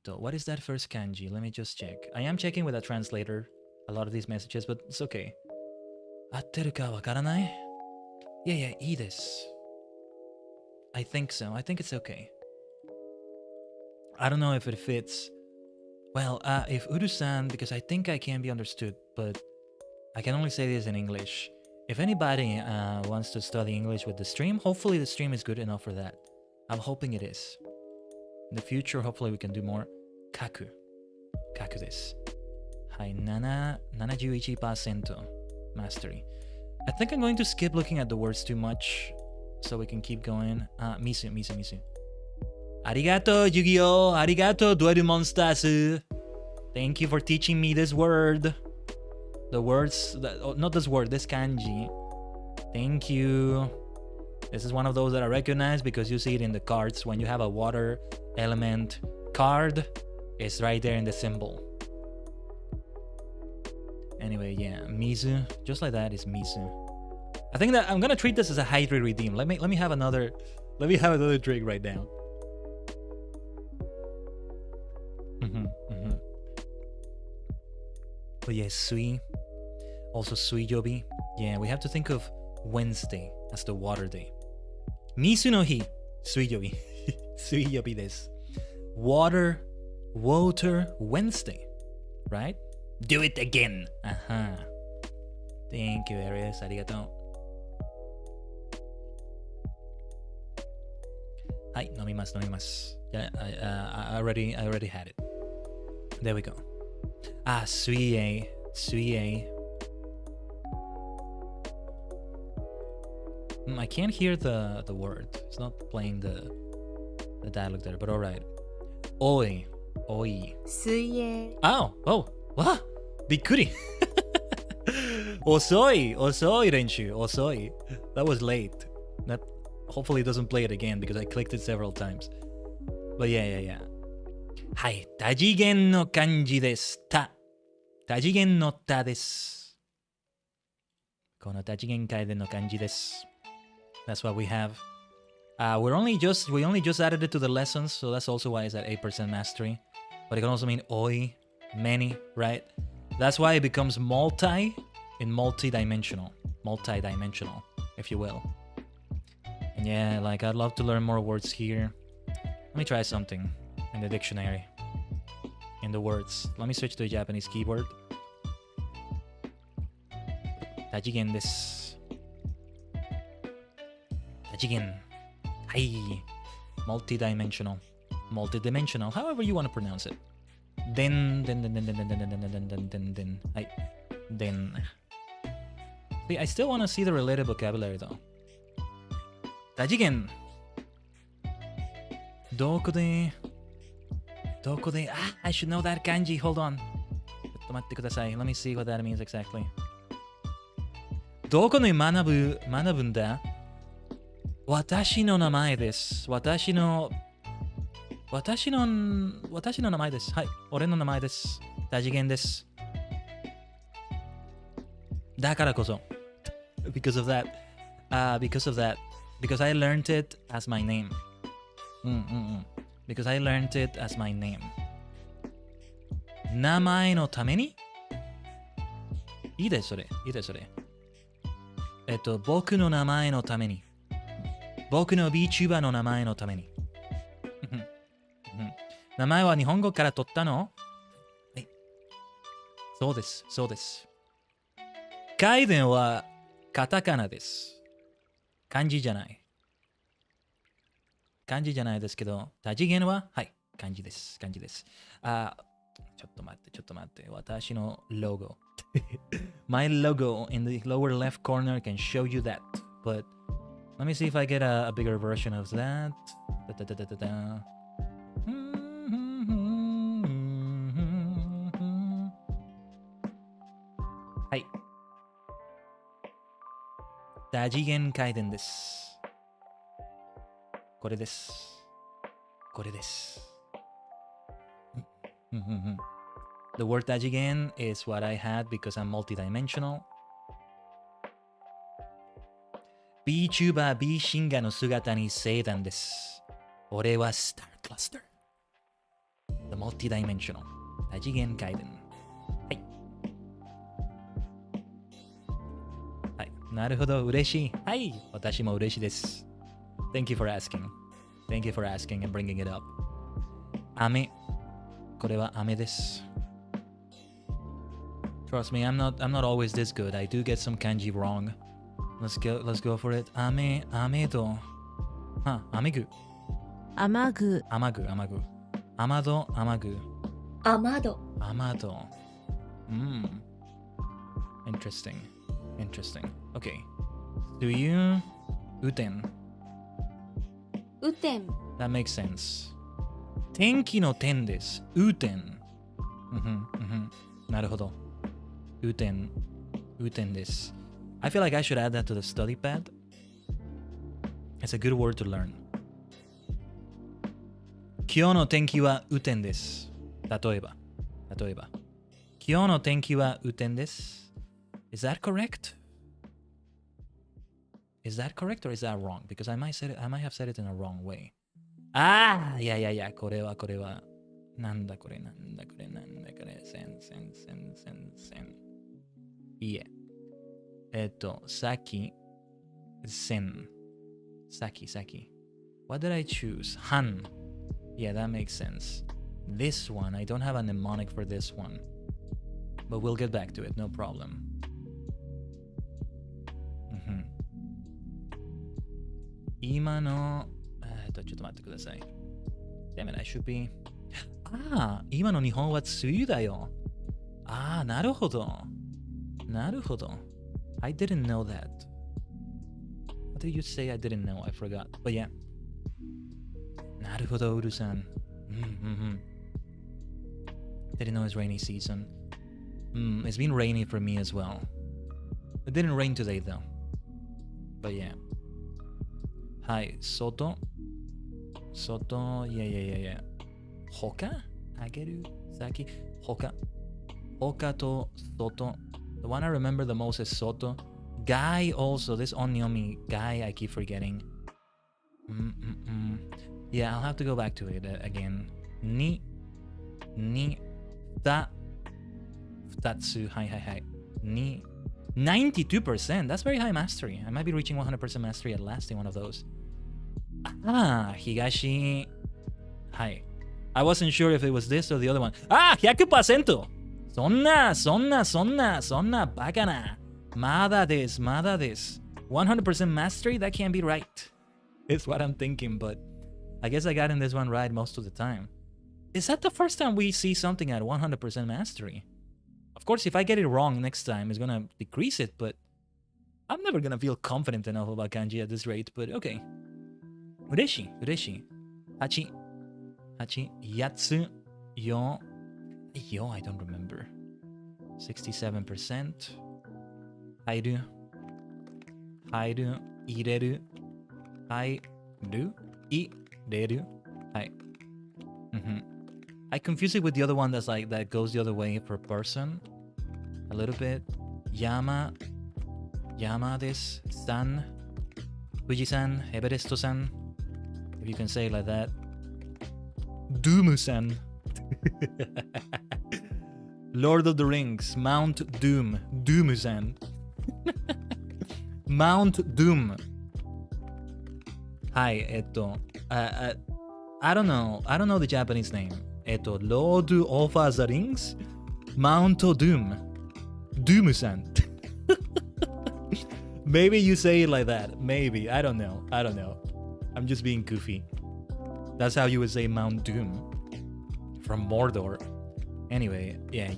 What is that first kanji? Let me just check. I am checking with a translator a lot of these messages, but it's okay. Atteru ka wakaranai? Yeah, ii desu. I think so. I think it's okay. I don't know if it fits. Well, if Uru-san, because I think I can be understood, but I can only say this in English. If anybody wants to study English with the stream, hopefully the stream is good enough for that. I'm hoping it is. In the future, hopefully we can do more. Kaku desu. Hai, 71% mastery. I think I'm going to skip looking at the words too much so we can keep going. Misu. Arigato, Yu-Gi-Oh! Arigato, Dueru Monsters! Thank you for teaching me this word. The words, not this word, this kanji. Thank you. This is one of those that I recognize because you see it in the cards. When you have a water element card, it's right there in the symbol. Anyway, yeah, Mizu. Just like that is Mizu. I think that I'm gonna treat this as a hydrate redeem. Let me have another drink right now. But yeah, Sui. Also Suiyobi. Yeah, we have to think of Wednesday as the water day. Misu no hi. Suiyobi. Suiyobi desu. Water Wednesday. Right? Do it again. Thank you, Aries. Arigato. Hi, nomimasu. Yeah, I already had it. There we go. Suie. I can't hear the word. It's not playing the dialogue there, but alright. Oi. Suie. Oh, what? Bikkuri. Osoi, Renshu, osoi. That was late. That hopefully doesn't play it again because I clicked it several times. But yeah. Hai, tajigen no kanji desu. Tajigen no ta desu. Kono tajigen kaiden no kanji desu. That's what we have. We only just added it to the lessons, so that's also why it's at 8% mastery. But it can also mean oi, many, right? That's why it becomes multi-dimensional, if you will. And yeah, like I'd love to learn more words here. Let me try something in the dictionary. In the words. Let me switch to a Japanese keyboard. 多次元です。多次元。はい。Multidimensional. Multidimensional. However you want to pronounce it. Then. はい。Then. See, I still want to see the related vocabulary though. 多次元。どこで I should know that kanji. Hold on. ちょっと待ってください. Let me see what that means exactly. どこで学ぶんだ私の名前です。私の名前です。はい。俺の名前です。多次元です。だからこそ。Because of that. Because I learned it as my name. Because I learned it as my name. 名前のためにいいです、それ。僕の名前のために。僕の VTuber の名前のために。名前は日本語から取ったの？はい。そうです。カイデンはカタカナです。漢字じゃない。漢字じゃないですけど、多次元は、はい、漢字です。ちょっと待って。私のロゴ。My logo in the lower left corner can show you that. But let me see if I get a bigger version of that. Hi. 多次元回転です。これです。The word 多次元 is what I had because I'm multidimensional. VTuber VSinger の姿に聖断です。俺はスタークラスター。The multidimensional 多次元回転。はい。なるほど、嬉しい。はい。私も嬉しいです。Thank you for asking. Thank you for asking and bringing it up. 雨。これは雨です。Trust me, I'm not always this good. I do get some kanji wrong. Let's go for it. 雨と。雨具。雨具。雨戸。Interesting. Okay. Do you 雨天 That makes sense. 天気の天です。雨天。なるほど。雨天です。I feel like I should add that to the study pad. It's a good word to learn. 今日の天気は雨天です。例えば。今日の天気は雨天です。Is that correct? Is that correct or is that wrong? Because I might have said it in a wrong way. いや、これは。なんだこれ。いいえ。先。What did I choose? 半。Yeah, that makes sense. This one, I don't have a mnemonic for this one. But we'll get back to it, no problem. 今の、ちょっと待ってください。Damn it, I should be... 今の日本は梅雨だよ。なるほど。I didn't know that. What did you say I didn't know? I forgot. But yeah. なるほど、ウルさん。Didn't know it's rainy season. It's been rainy for me as well. It didn't rain today though. But yeah. はい、外。Yeah. 他あげる先。他と外。The one I remember the most is soto. Guy also. This onyomi guy I keep forgetting. Yeah, I'll have to go back to it again. Ni. Futatsu. Hi. Ni. 92%. That's very high mastery. I might be reaching 100% mastery at last in one of those. Higashi. はい。I wasn't sure if it was this or the other one. あ、100%! そんなバカな。まだです。100% mastery? That can't be right. It's what I'm thinking, but I guess I got in this one right most of the time. Is that the first time we see something at 100% mastery? Of course, if I get it wrong next time, it's gonna decrease it, but I'm never gonna feel confident enough about kanji at this rate, but okay. 嬉しい。8、8つ、4、I don't remember. 67%。入る、入れる、入れる。はい。I confuse it with the other one that's like, that goes the other way for person. A little bit. 山です。山。富士山、エベレスト山。If you can say it like that. Doom-san. Lord of the Rings, Mount Doom. Doom-san. Mount Doom. Hi, I don't know the Japanese name. Lord of the Rings, Mount Doom. Doom-san. Maybe you say it like that. Maybe. I don't know. I'm just being goofy. That's how you would say Mount Doom from Mordor. Anyway, yeah,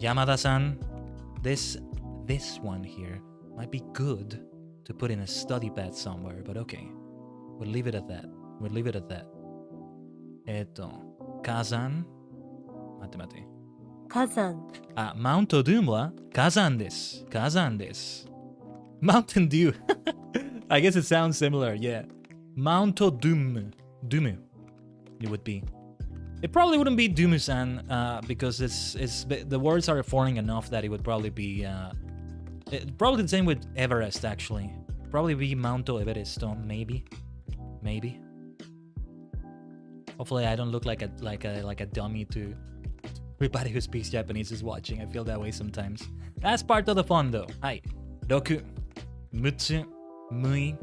Yamada-san. This one here might be good to put in a study pad somewhere, but okay. We'll leave it at that. Kazan. 待って。火山。あ、Mount Doom は火山です。Mountain Dew. I guess it sounds similar, yeah. Mount Doom. It would be. It probably wouldn't be Doom-san because it's the words are foreign enough that it would probably be probably the same with Everest actually. Probably be Mount Everest, maybe. Hopefully I don't look like a dummy to everybody who speaks Japanese is watching. I feel that way sometimes. That's part of the fun though. はい。6、6つ、6。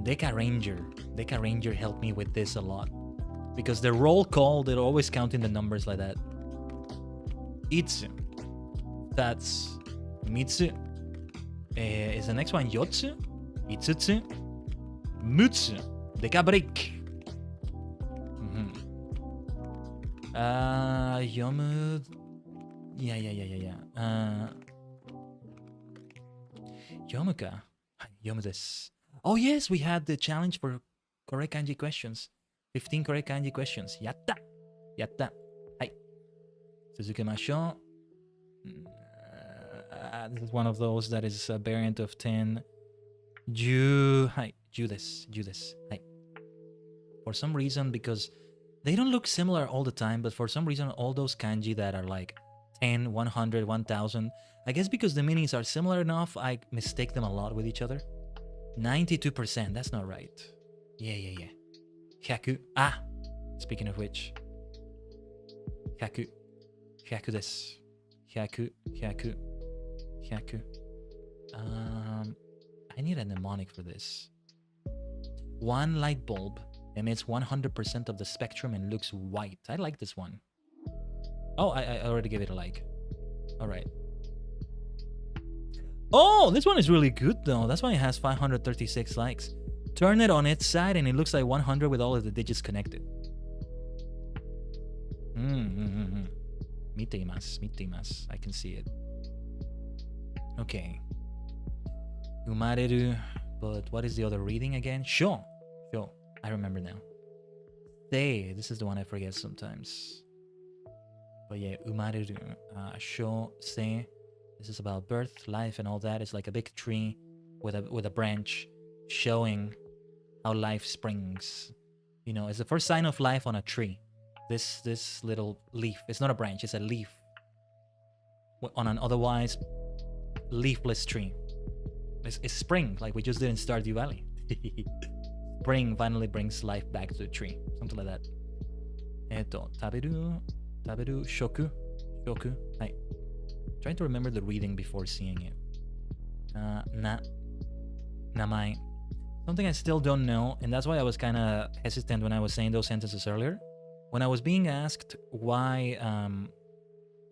Deca Ranger helped me with this a lot. Because the roll call, they're always counting the numbers like that. 5つ、2つ、3つ。Is the next one 4つ ?5つ ?6つ Deca break. 読む。いや。読むか。はい、読むです。Oh yes, we had the challenge for correct kanji questions. 15 correct kanji questions. やった。はい。続けましょう。This is one of those that is a variant of 10. 10。はい。10です。はい。For some reason, because they don't look similar all the time, but for some reason, all those kanji that are like 10, 100, 1000, I guess because the meanings are similar enough, I mistake them a lot with each other. 92%, that's not right. Yeah. 100. Ah, speaking of which. 100です。100. I need a mnemonic for this. One light bulb emits 100% of the spectrum and looks white. I like this one. Oh, I already gave it a like. Alright. Oh, this one is really good though. That's why it has 536 likes. Turn it on its side and it looks like 100 with all of the digits connected. 見ています。I can see it. Okay. 生まれる. But what is the other reading again? Sure. I remember now. Say. This is the one I forget sometimes. But yeah, 生まれる. Sure. Say. This is about birth, life, and all that. It's like a big tree with a branch showing how life springs. You know, it's the first sign of life on a tree. This little leaf. It's not a branch, it's a leaf. On an otherwise leafless tree. It's spring, like we just didn't start Diwali. Spring finally brings life back to the tree. Something like that. 食べる shoku. Hi. Trying to remember the reading before seeing it. 名前. something I still don't know, and that's why I was kind of hesitant when I was saying those sentences earlier. When I was being asked why,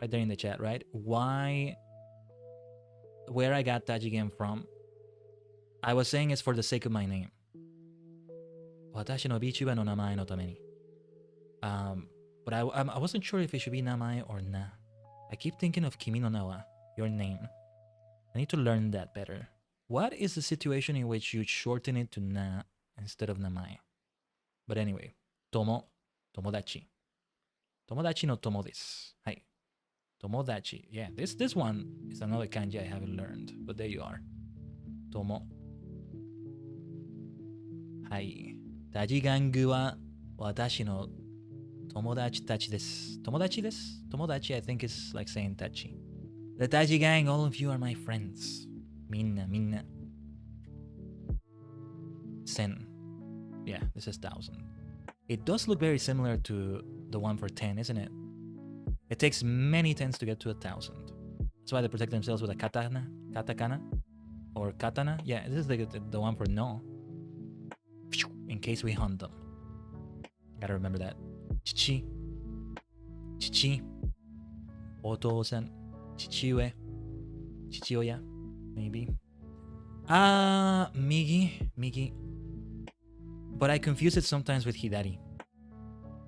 right there in the chat, right? Why, where I got tajigen from, I was saying it's for the sake of my name. 私の VTuber の名前のために. But I wasn't sure if it should be 名前 or na. I keep thinking of kimi no na wa, your name. I need to learn that better. What is the situation in which you shorten it to na instead of 名前? But anyway, 友, 友達. 友達の友です. はい. 友達. Yeah, this one is another kanji I haven't learned, but there you are. 友. はい。タジガングは私の友達たちです。友達です。友達 I think is like saying たち。The Taji gang, all of you are my friends. みんな。1000. Yeah, this is 1000. It does look very similar to the one for 10, isn't it? It takes many tens to get to 1000. That's why they protect themselves with a katakana, or katana. Yeah, this is the one for no. In case we hunt them. Gotta remember that. Chichi. お父さん。父親。Maybe. Migi. But I confuse it sometimes with hidari.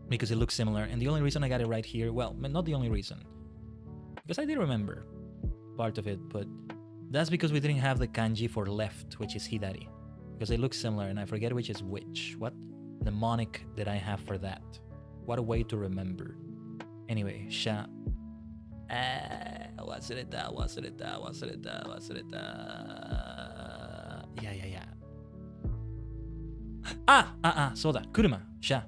Because it looks similar. And the only reason I got it right here, well, not the only reason. Because I did remember part of it, but that's because we didn't have the kanji for left, which is hidari. Because they look similar and I forget which is which. What mnemonic did I have for that? What a way to remember. Anyway, sha. Wasureta. Yeah. Soda. Kuruma. Sha.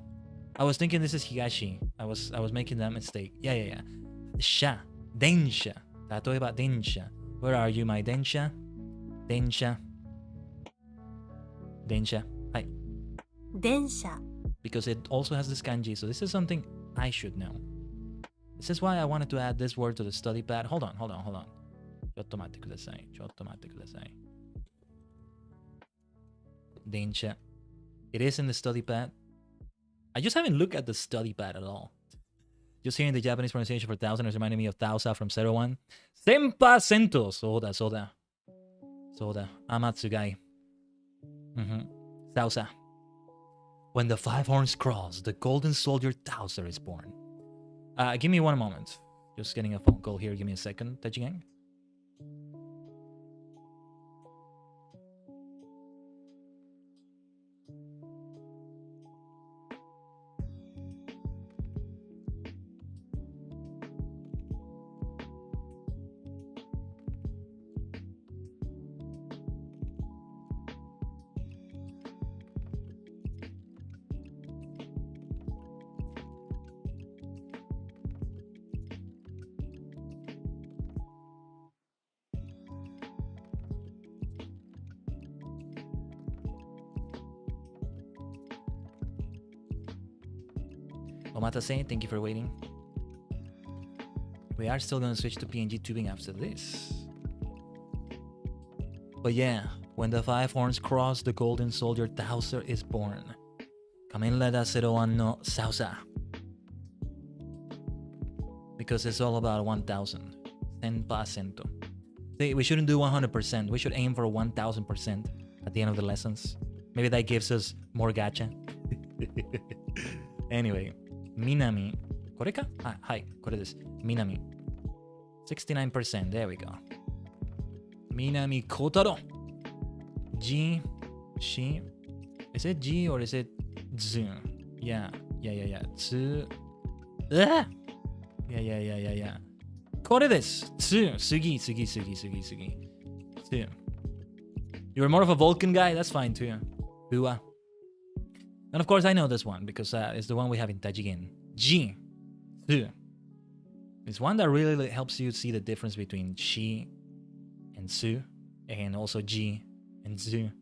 I was thinking this is higashi. I was making that mistake. Yeah. Sha. Densha. 例えば電車. Where are you, my 電車? 電車. はい. 電車 Because it also has this kanji, so this is something I should know. This is why I wanted to add this word to the study pad. Hold on. ちょっと待ってください. 電車. It is in the study pad. I just haven't looked at the study pad at all. Just hearing the Japanese pronunciation for 1000 is reminding me of 1000 from 01. 1000! そうだ. Amatsugai. Sausa. When the five horns cross, the golden soldier Tauser is born. Give me one moment. Just getting a phone call here. Give me a second. Tachigang. Omatase, thank you for waiting. We are still going to switch to PNG tubing after this. But yeah, when the five horns cross, the golden soldier Tauser is born. Kamen Rider 01 no Sausa. Because it's all about 1000. 10%. See, we shouldn't do 100%. We should aim for 1000% at the end of the lessons. Maybe that gives us more gacha. Anyway. Minami. これか? はい、これです. Minami. 69%. There we go. Minami Kotaro. G. She. Is it G or is it Z? Yeah. Z. Yeah. これです. Z. Sugi. Z. You're more of a Vulcan guy? That's fine too. Ua. And of course, I know this one because it's the one we have in Tajigen. Ji. Su. It's one that really helps you see the difference between Shi and Su, and also Ji and Zu.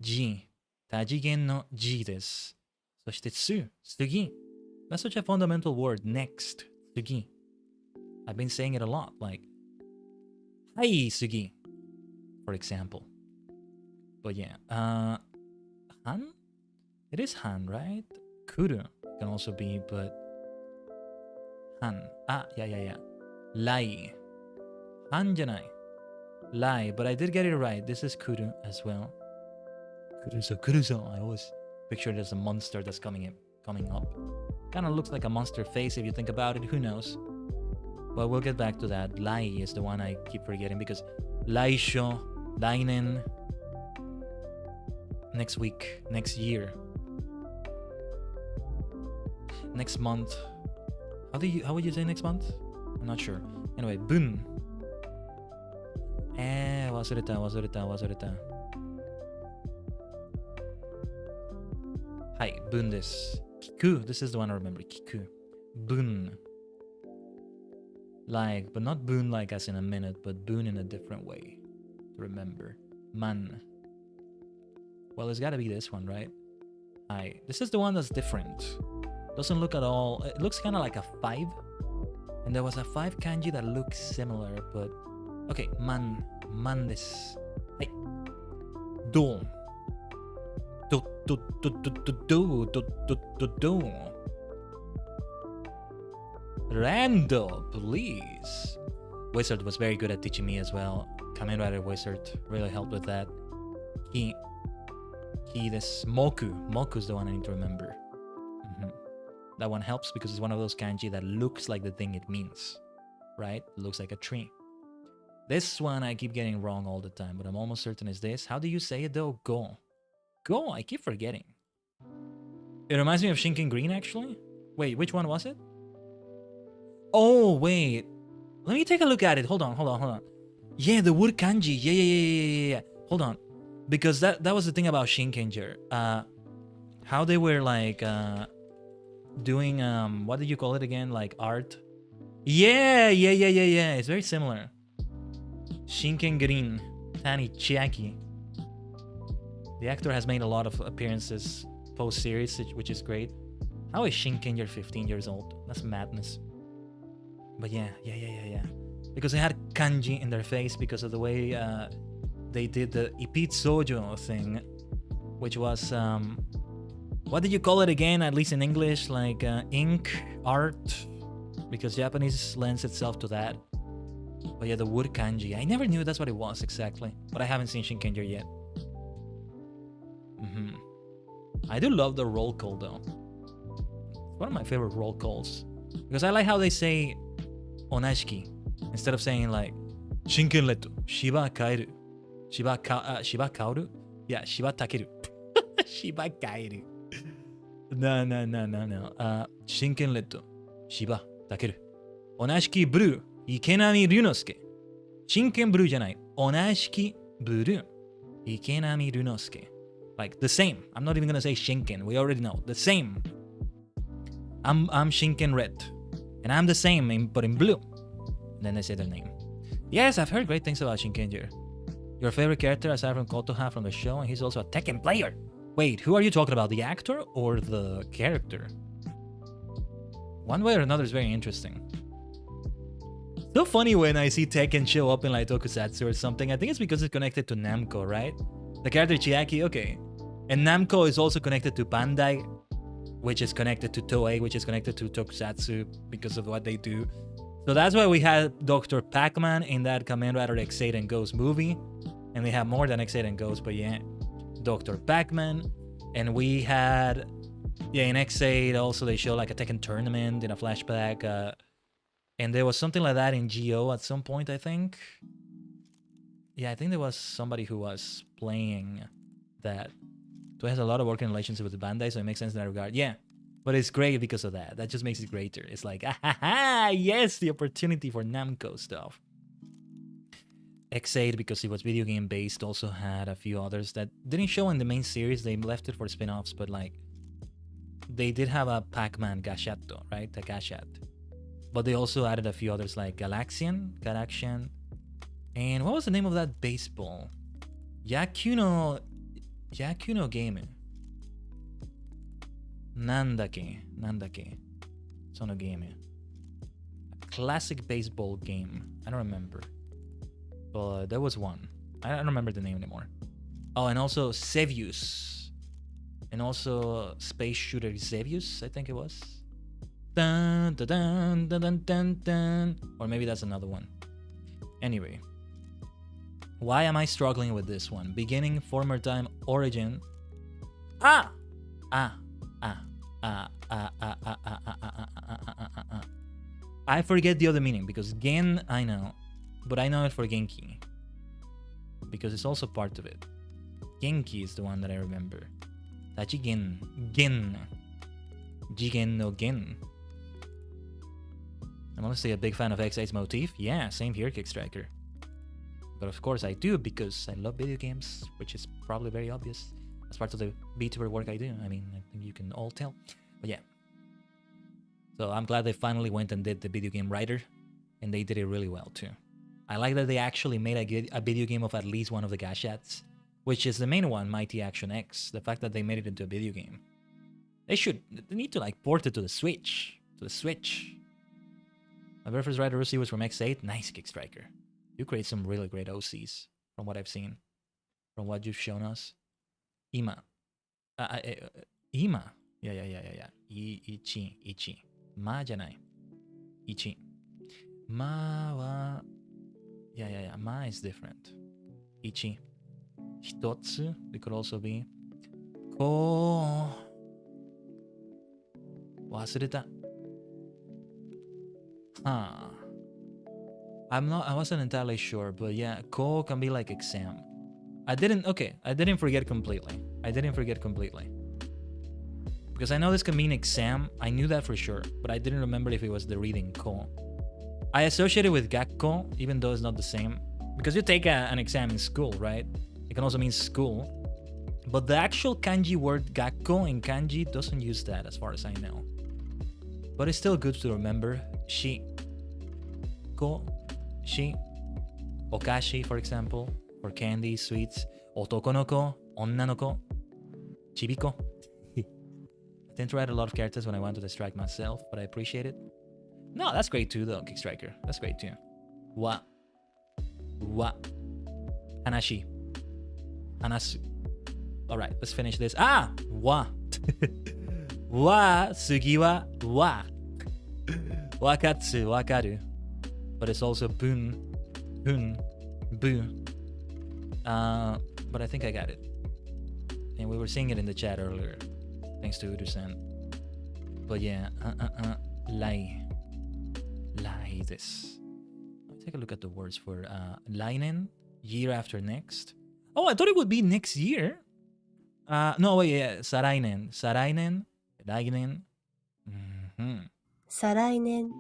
Ji. Tajigen no Ji desu. そして Su. Sugi. That's such a fundamental word. Next. Sugi. I've been saying it a lot. Like, Hai Sugi. For example. But yeah, Han? It is Han, right? Kuru can also be, but Han. Ah, yeah. Lai. Han janai. Lai, but I did get it right. This is Kuru as well. Kuruso. I always picture there's a monster that's coming up. Kind of looks like a monster face if you think about it. Who knows? But we'll get back to that. Lai is the one I keep forgetting because Laisho, Lainen, next week, next year, next month. How would you say next month? I'm not sure. Anyway, Bun. 忘れた。はい、Bun です。Kiku. This is the one I remember. Kiku. Bun. Like, but not Bun like as in a minute, but Bun in a different way. To remember. Man. Well, it's gotta be this one, right? Hi. This is the one that's different. Doesn't look at all. It looks kind of like a 5. And there was a 5 kanji that looks similar, but okay, man this. Hey. Do. Rando, please. Wizard was very good at teaching me as well. Kamen Rider Wizard really helped with that. He this Moku's the one I need to remember. That one helps because it's one of those kanji that looks like the thing it means, right? It looks like a tree. This one I keep getting wrong all the time, but I'm almost certain it's this. How do you say it though? Go. I keep forgetting. It reminds me of Shinken Green actually. Wait, which one was it? Oh, wait. Let me take a look at it. Hold on. Yeah, the wood kanji. Yeah. Hold on. Because that was the thing about Shinkenger. How they were like doing what did you call it again? Like art? Yeah. It's very similar. Shinken Green, Tani Chiaki. The actor has made a lot of appearances post-series, which is great. How is Shinkenger 15 years old? That's madness. But yeah. Because they had kanji in their face because of the way they did the Ipitsojo thing, which was what did you call it again? At least in English, like ink art, because Japanese lends itself to that. But yeah, the wood kanji. I never knew that's what it was exactly, but I haven't seen Shinkenger yet. I do love the roll call though. It's one of my favorite roll calls because I like how they say onashiki instead of saying like Shinken reto, shiba kaeru, shiba kaoru, yeah, shiba takeru, shiba kaeru. No. Shinken reto, shiba takeru, onashiki blue, ikenami ryunosuke. Shinken blue じゃない。onashiki blue, ikenami ryunosuke. Like the same. I'm not even gonna say Shinken. We already know the same. I'm Shinken red, and I'm the same, but in blue. And then they say their name. Yes, I've heard great things about Shinkenger. Your favorite character aside from Kotoha from the show, and he's also a Tekken player. Wait, who are you talking about? The actor or the character? One way or another is very interesting. So funny when I see Tekken show up in like Tokusatsu or something. I think it's because it's connected to Namco, right? The character Chiaki, okay. And Namco is also connected to Bandai, which is connected to Toei, which is connected to Tokusatsu because of what they do. So that's why we had Dr. Pac-Man in that Kamen Rider X8 and Ghost movie. And they have more than X8 and Ghost, but yeah. Dr. Pac-Man. And we had, yeah, in X8 also they show like a Tekken tournament in a flashback. And there was something like that in Geo at some point, I think. Yeah, I think there was somebody who was playing that. So it has a lot of working relationship with the Bandai, so it makes sense in that regard. Yeah, but it's great because of that. That just makes it greater. It's like, yes, the opportunity for Namco stuff. X8, because it was video game based, also had a few others that didn't show in the main series. They left it for spin-offs, but like, they did have a Pac-Man Gashato, right? The Gashat. But they also added a few others like Galaxian. And what was the name of that baseball? Yaku no game. Nandake. Sono game. A classic baseball game. I don't remember. But there was one. I don't remember the name anymore. Oh, and also Sevius. And also Space Shooter Zevius, I think it was. Dun, dun, dun, dun, dun, dun, dun. Or maybe that's another one. Anyway. Why am I struggling with this one? Beginning, former time, origin. I forget the other meaning because gen I know, but I know it for Genki because it's also part of it. Genki is the one that I remember. Tachigen, gen, jigen no gen. I'm honestly a big fan of X8's motif. Yeah, same here, Kickstriker. But of course I do because I love video games, which is probably very obvious as part of the VTuber work I do. I mean, I think you can all tell. But yeah. So I'm glad they finally went and did the video game writer, and they did it really well too. I like that they actually made a video game of at least one of the gashats, which is the main one, Mighty Action X. The fact that they made it into a video game. They need to like port it to the Switch. My very first writer OC was from X8. Nice, Kickstriker. You create some really great OCs from what I've seen, from what you've shown us. Ima. Ima. Yeah. Ichi. Ma じゃない Ichi. Ma は Yeah. Ma is different. Ichi. Hitotsu. It could also be. Ko. 忘れた. Huh. I wasn't entirely sure, but yeah, ko can be like exam. I didn't forget completely. Because I know this can mean exam. I knew that for sure, but I didn't remember if it was the reading ko. I associate it with gakko, even though it's not the same. Because you take an exam in school, right? It can also mean school. But the actual kanji word gakko in kanji doesn't use that as far as I know. But it's still good to remember. Shi. Ko. Shi. Okashi, for example. For candy, sweets. Otokonoko. Onnanoko. Chibiko. I tend to write a lot of characters when I want to distract myself, but I appreciate it. No, that's great too, though, Kickstriker. That's great too. Wa. Hanashi. Hanasu. Alright, let's finish this. Wa. Wa. Sugi wa. Wa. Wakatsu. Wakaru. But it's also bun. Hun. Bu. But I think I got it. And we were seeing it in the chat earlier. Thanks to Udu-san. But yeah, Lai this. Let's take a look at the words for Lainen, year after next. Oh, I thought it would be next year. No, wait, yeah, Sarainen, Lainen. Sarainen.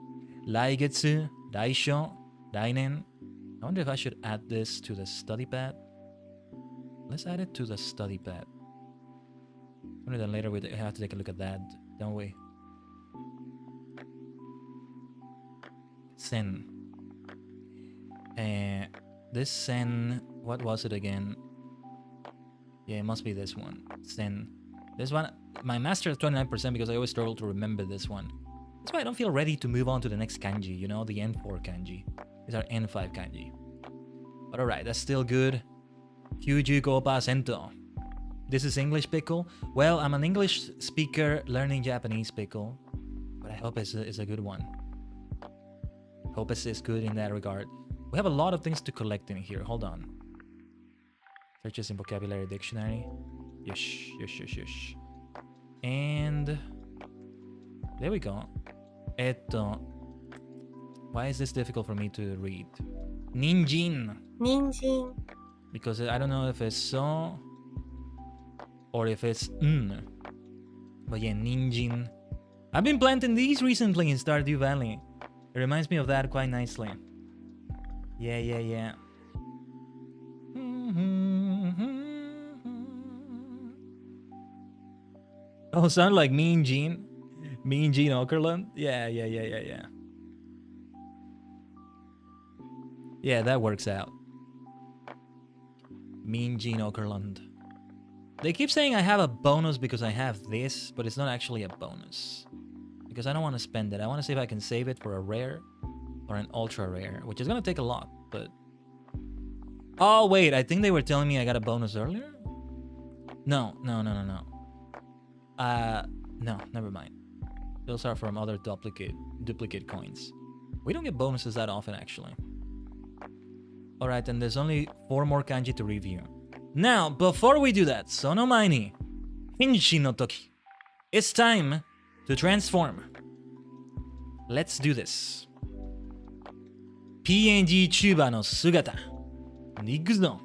Laigetsu, Laisho, Lainen. I wonder if I should add this to the study pad. Let's add it to the study pad. Sooner than later, we have to take a look at that, don't we? Sen. This Sen, what was it again? Yeah, it must be this one. Sen. This one, my master is 29% because I always struggle to remember this one. That's why I don't feel ready to move on to the next kanji, you know, the N4 kanji. These are N5 kanji. But alright, that's still good. 95%. This is English pickle. Well, I'm an English speaker learning Japanese pickle, but I hope it's a good one. Hope it's good in that regard. We have a lot of things to collect in here. Hold on. Searches in vocabulary dictionary. Yosh. And there we go. Why is this difficult for me to read? Ninjin. Because I don't know if it's so or if it's But yeah, ninjin. I've been planting these recently in Stardew Valley. It reminds me of that quite nicely. Yeah. Oh, sound like Mean Gene Okerlund? Yeah. Yeah, that works out. Mean Gene Okerlund. They keep saying I have a bonus because I have this, but it's not actually a bonus. Because I don't want to spend it. I want to see if I can save it for a rare or an ultra rare, which is going to take a lot, but... Oh, wait, I think they were telling me I got a bonus earlier? No. No, never mind. Those are from other duplicate coins. We don't get bonuses that often, actually. Alright, and there's only 4 more kanji to review. Now, before we do that, sono mae ni, Hinshi no toki. It's time to transform. Let's do this. PNG Tuber no sugata. Nikuzo.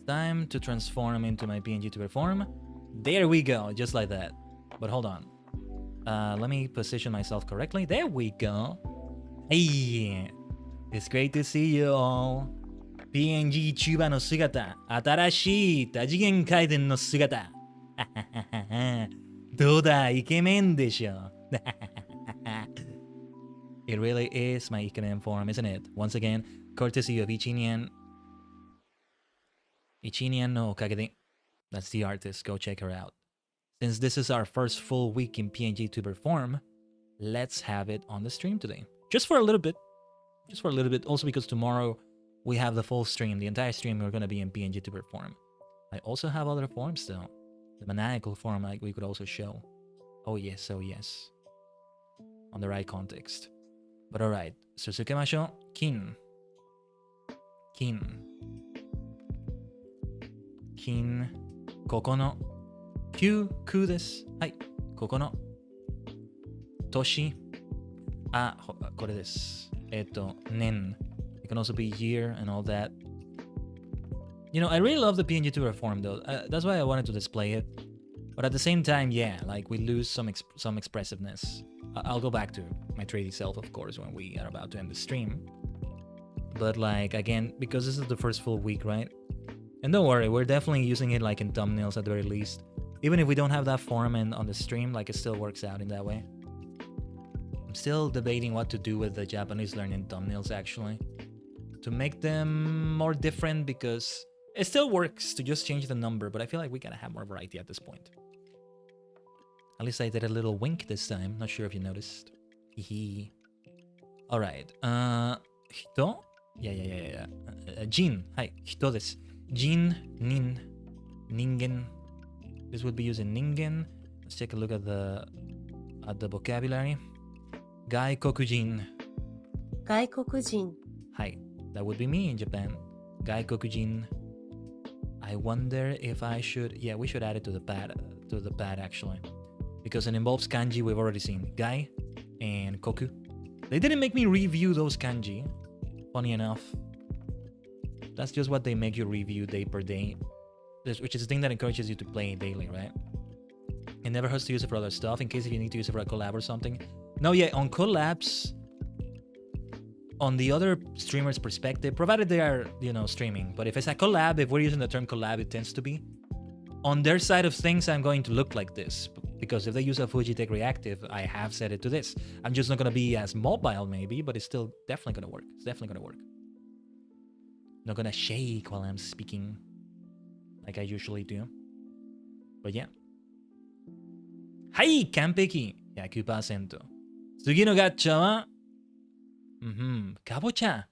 Time to transform into my PNG Tuber form. There we go, just like that. But hold on. Let me position myself correctly. There we go. Hey, it's great to see you all. PNG Tuber no sugata. Atarashii Tajigen Kaiden no sugata. どうだ、イケメンでしょ。It really is my ikemen form, isn't it? Once again, courtesy of Ichinian. Ichinian no Okagede. That's the artist, go check her out. Since this is our first full week in PNG Tuber form, let's have it on the stream today. Just for a little bit. Just for a little bit. Also because tomorrow we have the full stream. The entire stream we're going to be in PNG Tuber form. I also have other forms though. The maniacal form like we could also show. Oh yes. On the right context. But alright. Susukemashou. Kin. Kokono. Ku desu. Hai. Kokono. Toshi. Kore desu. Nen. It can also be year and all that. You know, I really love the PNG Tuber form though. That's why I wanted to display it. But at the same time, yeah, like we lose some expressiveness. I'll go back to my 3D self, of course, when we are about to end the stream. But like, again, because this is the first full week, right? And don't worry, we're definitely using it like in thumbnails at the very least. Even if we don't have that form and on the stream, like it still works out in that way. I'm still debating what to do with the Japanese learning thumbnails actually. To make them more different because it still works to just change the number, but I feel like we gotta have more variety at this point. At least I did a little wink this time. Not sure if you noticed. Hehe. Alright. Hito? Yeah. Jin. Hi. Hito desu. Jin, nin, ningen. This would be using ningen. Let's take a look at the vocabulary. Gaikokujin. Gaikokujin. Hi. That would be me in Japan. Gaikokujin. I wonder if I should... Yeah, we should add it to the pad actually. Because it involves kanji we've already seen. Gai and koku. They didn't make me review those kanji. Funny enough. That's just what they make you review day per day. Which is the thing that encourages you to play daily, right? It never hurts to use it for other stuff in case if you need to use it for a collab or something. No, yeah, on collabs... On the other streamer's perspective, provided they are, you know, streaming. But if it's a collab, if we're using the term collab, it tends to be. On their side of things, I'm going to look like this. Because if they use a Fujitech Reactive, I have set it to this. I'm just not going to be as mobile, maybe, but it's still definitely going to work. It's definitely going to work. Not going to shake while I'm speaking. Like I usually do. But yeah. Hai! Kanpeki! 100%. 次のガッチャは Kabocha.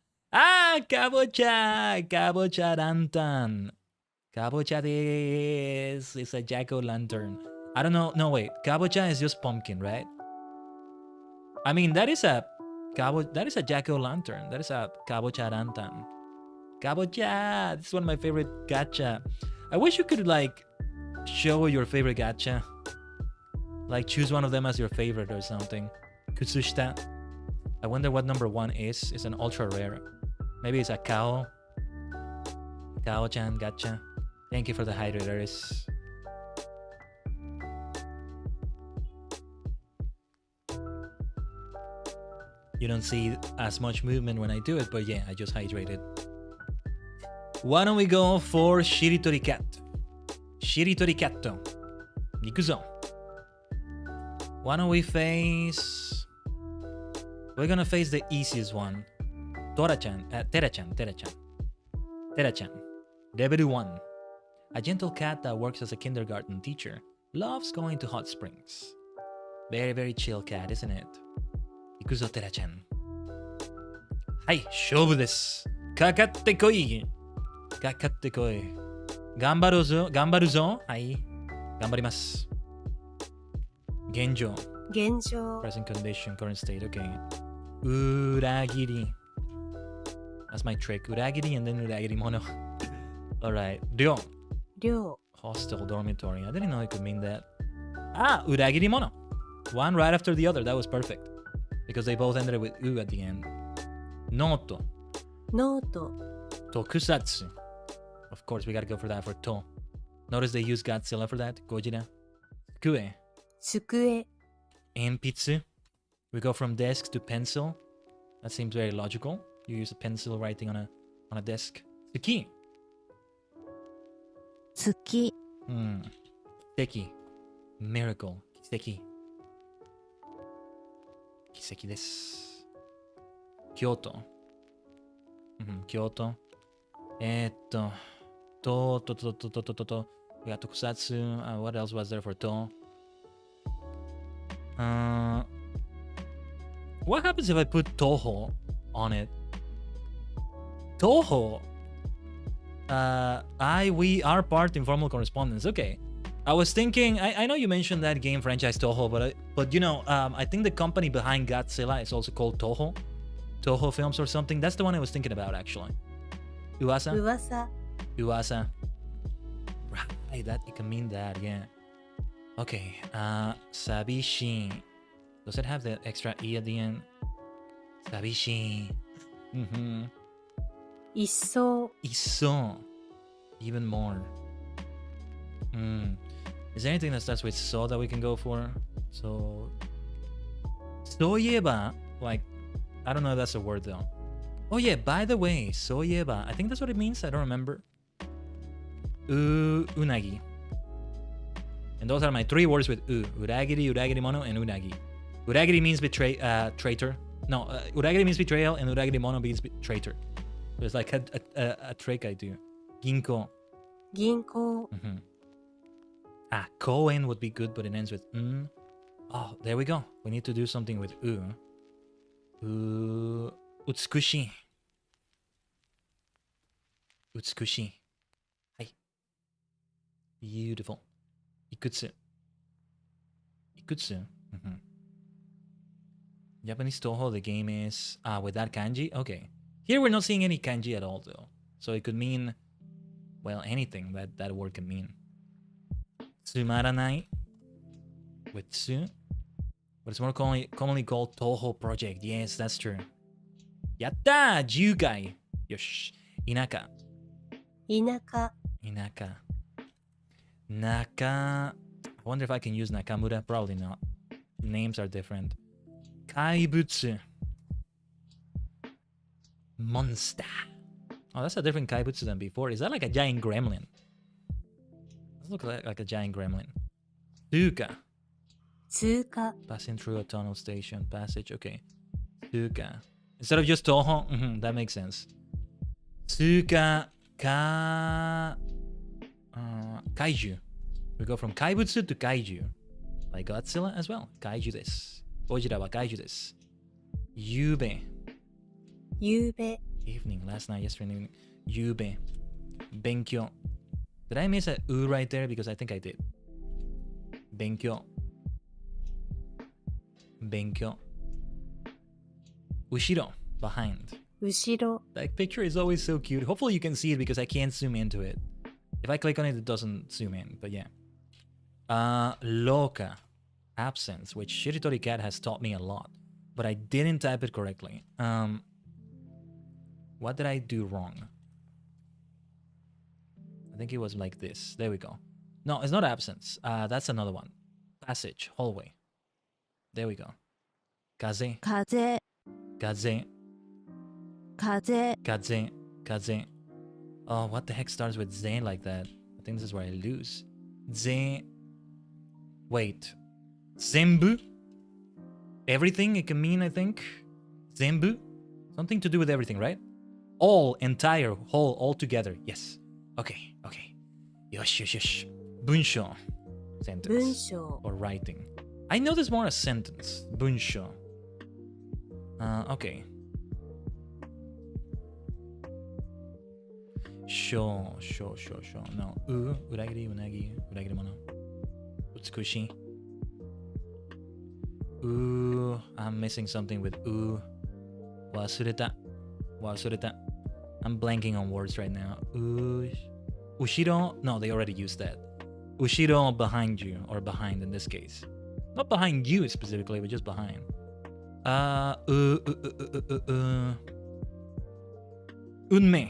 Kabocha. Kabocha lantern. Kabocha desu. It's a jack-o'-lantern. I don't know. No, wait. Kabocha is just pumpkin, right? I mean, that is a jack-o'-lantern. That is a kabocha lantern. Kabocha. This is one of my favorite gacha. I wish you could like show your favorite gacha. Like choose one of them as your favorite or something. Kutsushita. I wonder what number 1 is. It's an ultra rare. Maybe it's a Kao. Kao-chan gacha. Thank you for the hydrators. You don't see as much movement when I do it, but yeah, I just hydrated. Why don't we go for Shiritori Cat? Shiritori Catto. Nikuzo. Why don't we face... We're gonna face the easiest one. Tora-chan. Tera-chan. Tera-chan. Level 1. A gentle cat that works as a kindergarten teacher. Loves going to hot springs. Very, very chill cat, isn't it? Ikuzo Tera-chan. Hai, 勝負です。かかってこい。かかってこい。頑張るぞ。頑張るぞ。はい。頑張ります。現状。現状。 present condition, current state. Okay. 裏切り。That's my trick. 裏切り and then 裏切り者。Alright. 寮。量。 Hostel dormitory. I didn't know it could mean that. Ah, 裏切り者. One right after the other. That was perfect. Because they both ended with u at the end. ノート。ノート。特撮. Of course, we gotta go for that for と. Notice they use Godzilla for that. ゴジラ. 机. 机。鉛筆. We go from desk to pencil. That seems very logical. You use a pencil writing on a desk. 月. 月。奇跡. Miracle. 奇跡. 奇跡です。京都。京都。We got tokusatsu. What else was there for to? What happens if I put Toho on it? Toho. We are part informal correspondence. Okay. I was thinking. I know you mentioned that game franchise Toho, but you know, I think the company behind Godzilla is also called Toho. Toho Films or something. That's the one I was thinking about actually. Uasa. Uasa. Uasa. Right, that it can mean that, yeah. Okay. Sabishi. Does it have the extra e at the end? Sabishi. Mm-hmm. 一層。 Iso. Even more. Is there anything that starts with so that we can go for? So. Soyeba. Like, I don't know if that's a word though. Oh yeah, by the way, soyeba. I think that's what it means. I don't remember. Unagi. And those are my three words with u. Uragiri, uragiri mono, and unagi. Uragiri means traitor. No, uragiri means betrayal, and uragiri mono means traitor. So it's like a trick I do. Ginko. 銀行。 Koen would be good, but it ends with Oh, there we go. We need to do something with utsukushi. Utsukushi. Hi. Beautiful. Ikutsu. Ikutsu. Japanese Toho, the game is with that kanji. Okay. Here we're not seeing any kanji at all though. So it could mean, well, anything that word can mean. Tsumaranai with tsu. But it's more commonly called Toho project. Yes, that's true. Yatta! Jugai! Yosh. Inaka. 田舎。 Inaka. Naka. I wonder if I can use Nakamura. Probably not. Names are different. Kaibutsu. Monster. Oh, that's a different Kaibutsu than before. Is that like a giant gremlin? Does look like a giant gremlin. Tsuka. 通過。 Passing through a tunnel station. Passage. Okay. Tsuka. Instead of just Toho. That makes sense. Tsuka. Kaiju. We go from Kaibutsu to Kaiju. Like Godzilla as well. Kaiju desu. Gojira wa Kaiju desu. Yube. ゆうべ。 Evening. Last night. Yesterday evening. Yube. Benkyo. Did I miss a u right there? Because I think I did. Benkyo. Benkyo. Ushiro. Behind. 後ろ。 That picture is always so cute. Hopefully you can see it because I can't zoom into it. If I click on it, it doesn't zoom in. But yeah. Loka. Absence, which Shiritori Cat has taught me a lot. But I didn't type it correctly. What did I do wrong? I think it was like this. There we go. No, it's not absence. That's another one. Passage. Hallway. There we go. Kaze. 風。 Kaze. 風。 Kaze. Kaze. Oh, what the heck starts with Zen like that? I think this is where I lose. Zen. Wait. Zenbu? Everything it can mean, I think. Zenbu? Something to do with everything, right? All, entire, whole, all together. Yes. Okay, okay. Yosh, yosh, yosh. Bunsho. Sentence. 文章。 Or writing. I know there's more a sentence. Bunsho. Okay. No. 裏切り、うなぎ、裏切り者。美しい。I'm missing something with 忘れた。I'm blanking on words right now. 後ろ No, they already used that. 後ろ behind you, or behind in this case. Not behind you specifically, but just behind. Unme.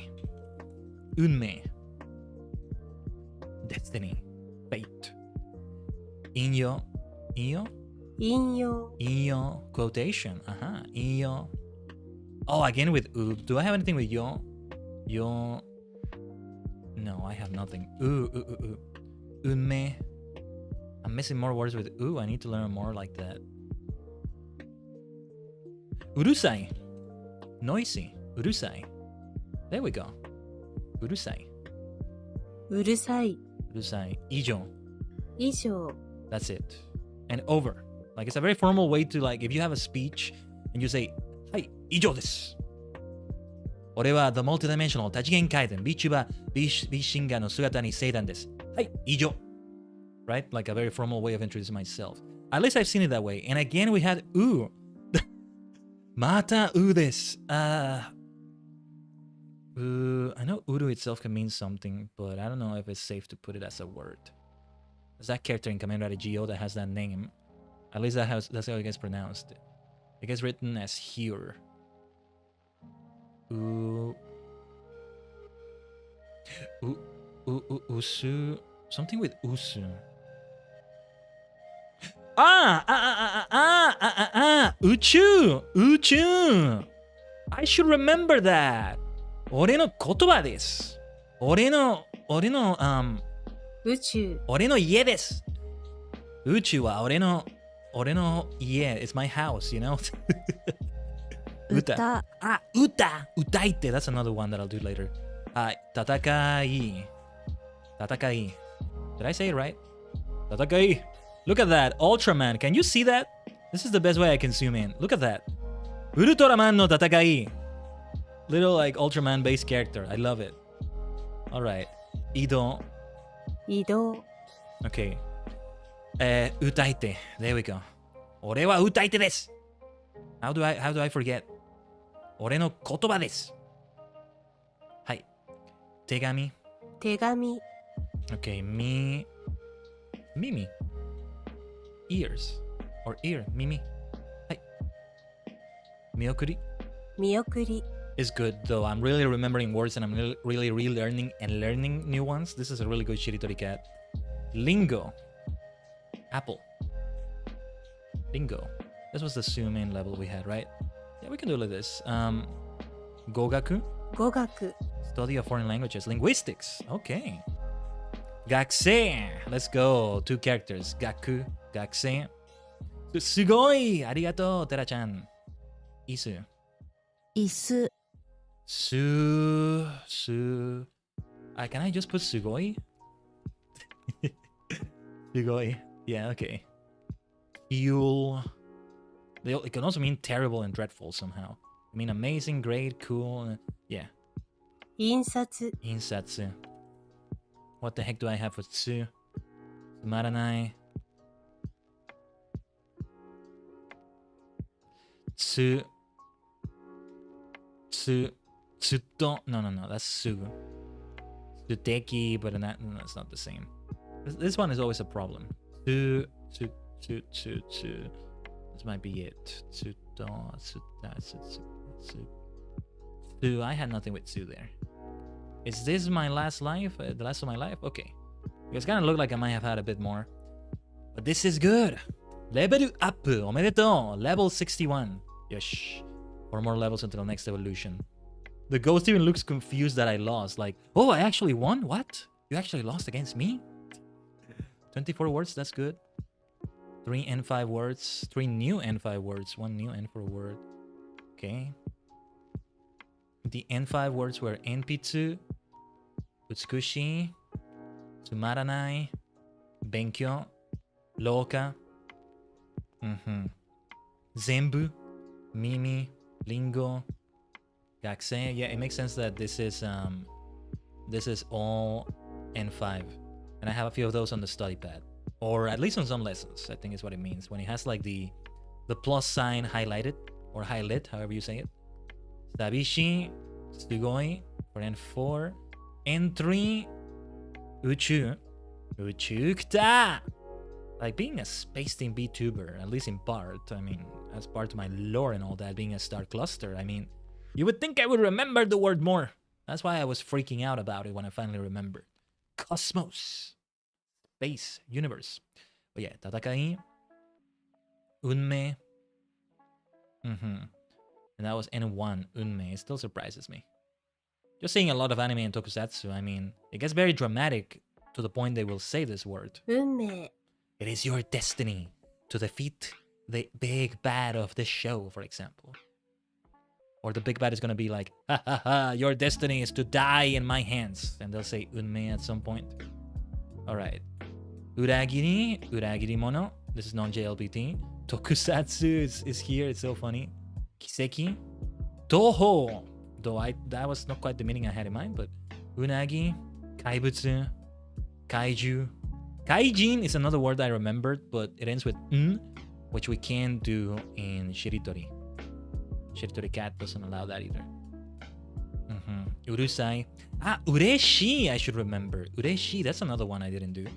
Destiny. Fate. 引用 quotation. In yo. Oh, again with do I have anything with yo? No, I have nothing. Unme. I'm missing more words with I need to learn more like that. Urusai. Noisy. Urusai. There we go. Urusai. うるさい Urusai. Ijo. 以上 That's it. And over. Like, it's a very formal way to, like, if you have a speech and you say, はい、以上です。俺は The Multidimensional 多次元回転 VTuber VSinger の姿に生誕です。はい、以上。Right? Like a very formal way of introducing myself. At least I've seen it that way. And again, we had またです。I know uru itself can mean something, but I don't know if it's safe to put it as a word. There's that character in Kamen Rider Geo that has that name. At least that's how it gets pronounced. It gets written as here. Usu. Something with usu. Uchu. I should remember that. 俺の言葉です。俺の宇宙家です。宇宙は俺の家。It's my house, you know? 歌いって。That's another one that I'll do later. 戦い。Did I say it right? 戦い。Look at that. Ultraman. Can you see that? This is the best way I can zoom in. Look at that. ウルトラマンの戦い。Little like Ultraman based character. I love it. Alright. 移動。Okay. 歌い手。There we go. 俺は歌い手です。How do I forget? 俺の言葉です。はい。手紙。Okay. 耳。Ears. Or ear. 耳。はい。見送り。Is good though. I'm really remembering words and I'm really relearning and learning new ones. This is a really good Shiritori cat. Lingo. Apple. Lingo. This was the zoom in level we had, right? Yeah, we can do it like this. Gogaku. Study of foreign languages. Linguistics. Okay. Gakusei. Let's go. 2 characters. Gaku. Gakusei. Sugoi. Arigato, Tera-chan. Isu. 椅子 Can I just put sugoi? Sugoi. Yeah, okay. Fuel. It can also mean terrible and dreadful somehow. I mean amazing, great, cool. Yeah. 印刷 Insatsu. What the heck do I have for tsu? Sumaranai. Tsutto. No. That's sugu. Tsuteki, but that's not the same. This one is always a problem. Tsu. This might be it. Tsu. I had nothing with tsu there. Is this my last life? The last of my life? Okay. It's kind of look like I might have had a bit more. But this is good. Level up. Omedetou. Level 61. Yosh. 4 more levels until the next evolution. The ghost even looks confused that I lost. Like, oh, I actually won? What? You actually lost against me? 24 words, that's good. 3 N5 words. 3 new N5 words. 1 new N4 word. Okay. The N5 words were Enpitsu, Utsukushi, Tsumaranai, Benkyo, Rouka, Zenbu, Mimi, Lingo, Gakusei. Yeah, it makes sense that this is This is all N5. And I have a few of those on the study pad. Or at least on some lessons, I think is what it means. When it has like the plus sign highlighted or highlit, however you say it. Sabishi, sugoi for N4. N3, uchu. Uchu kita! Like being a space-themed VTuber, at least in part, I mean, as part of my lore and all that, being a star cluster, I mean, you would think I would remember the word more. That's why I was freaking out about it when I finally remembered. Cosmos. Space. Universe. But yeah, Tatakai. Unme. And that was N1. Unme. It still surprises me. Just seeing a lot of anime and tokusatsu, I mean, it gets very dramatic to the point they will say this word. 運命 It is your destiny to defeat the big bad of this show, for example. Or the big bad is gonna be like, ha ha ha, your destiny is to die in my hands. And they'll say unme at some point. Alright. Uragiri, uragiri mono. This is non-JLBT. Tokusatsu is here, it's so funny. Kiseki. Toho. Though that was not quite the meaning I had in mind, but unagi, kaibutsu, kaiju. Kaijin is another word I remembered, but it ends with n, which we can't do in Shiritori. Shiritori cat doesn't allow that either. Urusai. Ah, ureshi, I should remember. Ureshi, that's another one I didn't do.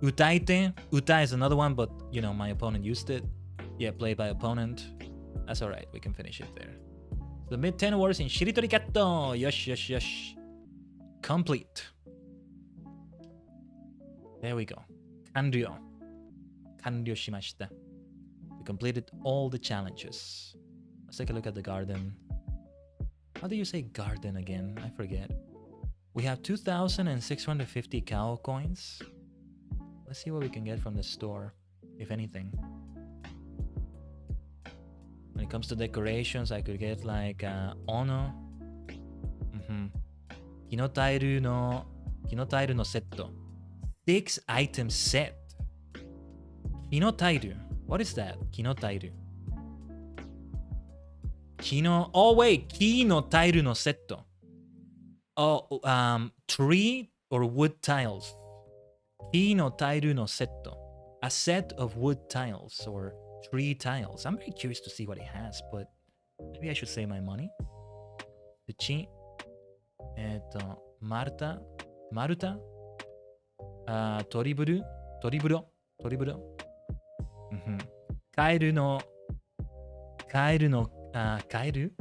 Utaite. Uta is another one, but, you know, my opponent used it. Yeah, played by opponent. That's alright, we can finish it there. The mid 10 words in Shiritori Katto. Yosh, yosh, yosh. Complete. There we go. Kanryo. Kanryo shimashita. We completed all the challenges. Let's take a look at the garden. How do you say garden again? I forget. We have 2,650 cow coins. Let's see what we can get from the store, if anything. When it comes to decorations, I could get like Ono. Kinotairu no setto. 6 item set. Kinotairu. What is that? Kinotairu. Oh wait, kinotairu no setto. Oh, tree or wood tiles. Kinotairu no setto. A set of wood tiles or tree tiles. I'm very curious to see what it has, but maybe I should save my money. Tsuchi. Maruta. Toriburu. Kaeru no. Kaeru?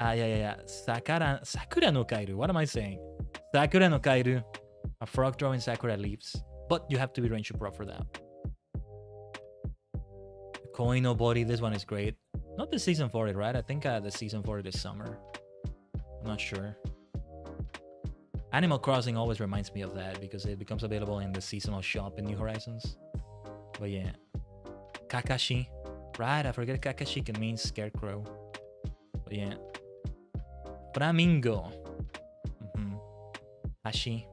Yeah. Sakura no kaeru. What am I saying? Sakura no kaeru. A frog throwing sakura leaves. But you have to be Renshu Pro for that. Koi no Bori. This one is great. Not the season for it, right? I think the season for it is summer. I'm not sure. Animal Crossing always reminds me of that because it becomes available in the seasonal shop in New Horizons. But yeah. Kakashi. Right, I forget Kakashi can mean scarecrow. But yeah. Flamingo. Hashi.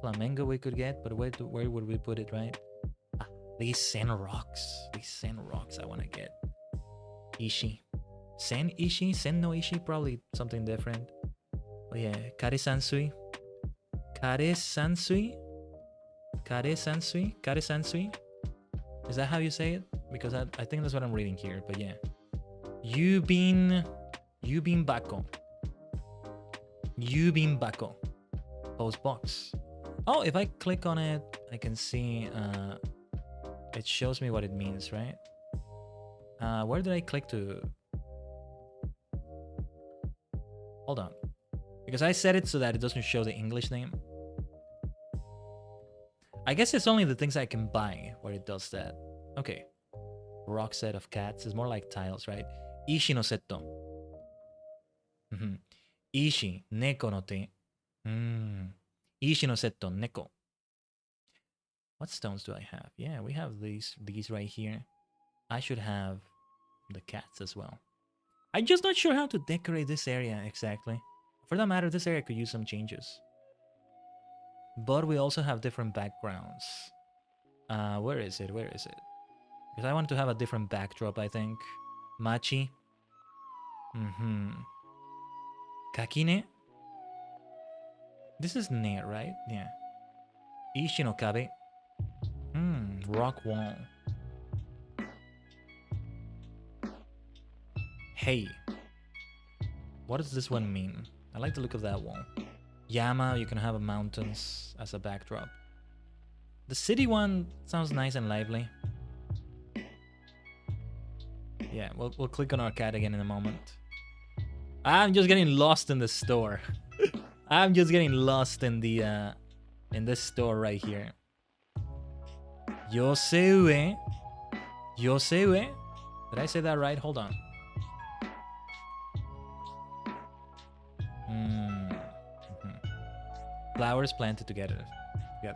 Flamengo we could get, but where would we put it, right? Ah, these sand rocks. I want to get. Ishi. Sen Ishi? Sen no Ishi? Probably something different. Oh yeah, Kare Sansui. Is that how you say it? Because I think that's what I'm reading here, but yeah. Yubin Bako. Post box. Oh, if I click on it, I can see it shows me what it means, right? Where did I click to? Hold on. Because I set it so that it doesn't show the English name. I guess it's only the things I can buy where it does that. Okay. Rock set of cats is more like tiles, right? Ishi no setto. Ishi, neko no te. Ishi no setto, neko. What stones do I have? Yeah, we have these right here. I should have the cats as well. I'm just not sure how to decorate this area exactly. For that matter, this area could use some changes. But we also have different backgrounds. Where is it? Because I want to have a different backdrop, I think. Machi. Kakine. This is near, right? Yeah. Ishi no kabe. Rock wall. Hey. What does this one mean? I like the look of that wall. Yama, you can have mountains as a backdrop. The city one sounds nice and lively. Yeah, we'll click on our cat again in a moment. I'm just getting lost in the store. I'm just getting lost in the in this store right here. Yoseue. Yoseue? Did I say that right? Hold on. Flowers planted together. I'm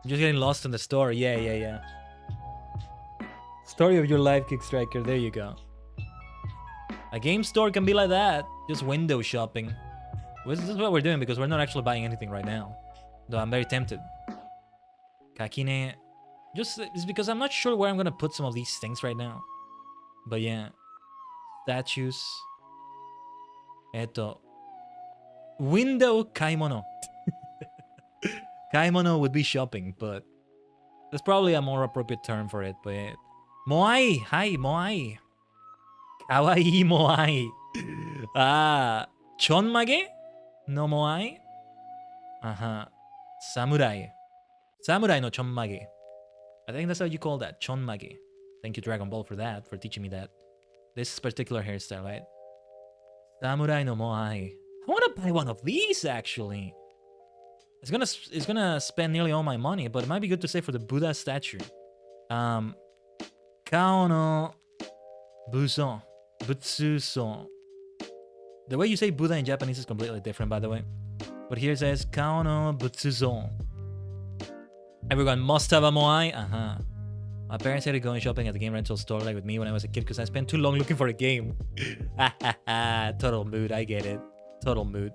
just getting lost in the store. Yeah. Story of your life, Kickstriker. There you go. A game store can be like that. Just window shopping. This is what we're doing because we're not actually buying anything right now. Though I'm very tempted. Kakine. Just it's because I'm not sure where I'm gonna put some of these things right now. But yeah. Statues. Window kaimono. Kaimono would be shopping, but there's probably a more appropriate term for it. But moai, hi, moai. Kawaii moai. Chonmage no moai. Samurai. Samurai no chonmage. I think that's how you call that, chonmage. Thank you, Dragon Ball, for that, for teaching me that. This particular hairstyle, right? Samurai no moai. I want to buy one of these, actually. It's gonna spend nearly all my money, but it might be good to save for the Buddha statue. Kao no Buson. Butsuson. The way you say Buddha in Japanese is completely different, by the way. But here it says Kao no Butsuzon. Everyone must have a moai. My parents started going shopping at the game rental store like with me when I was a kid because I spent too long looking for a game. Total mood, I get it. Total mood.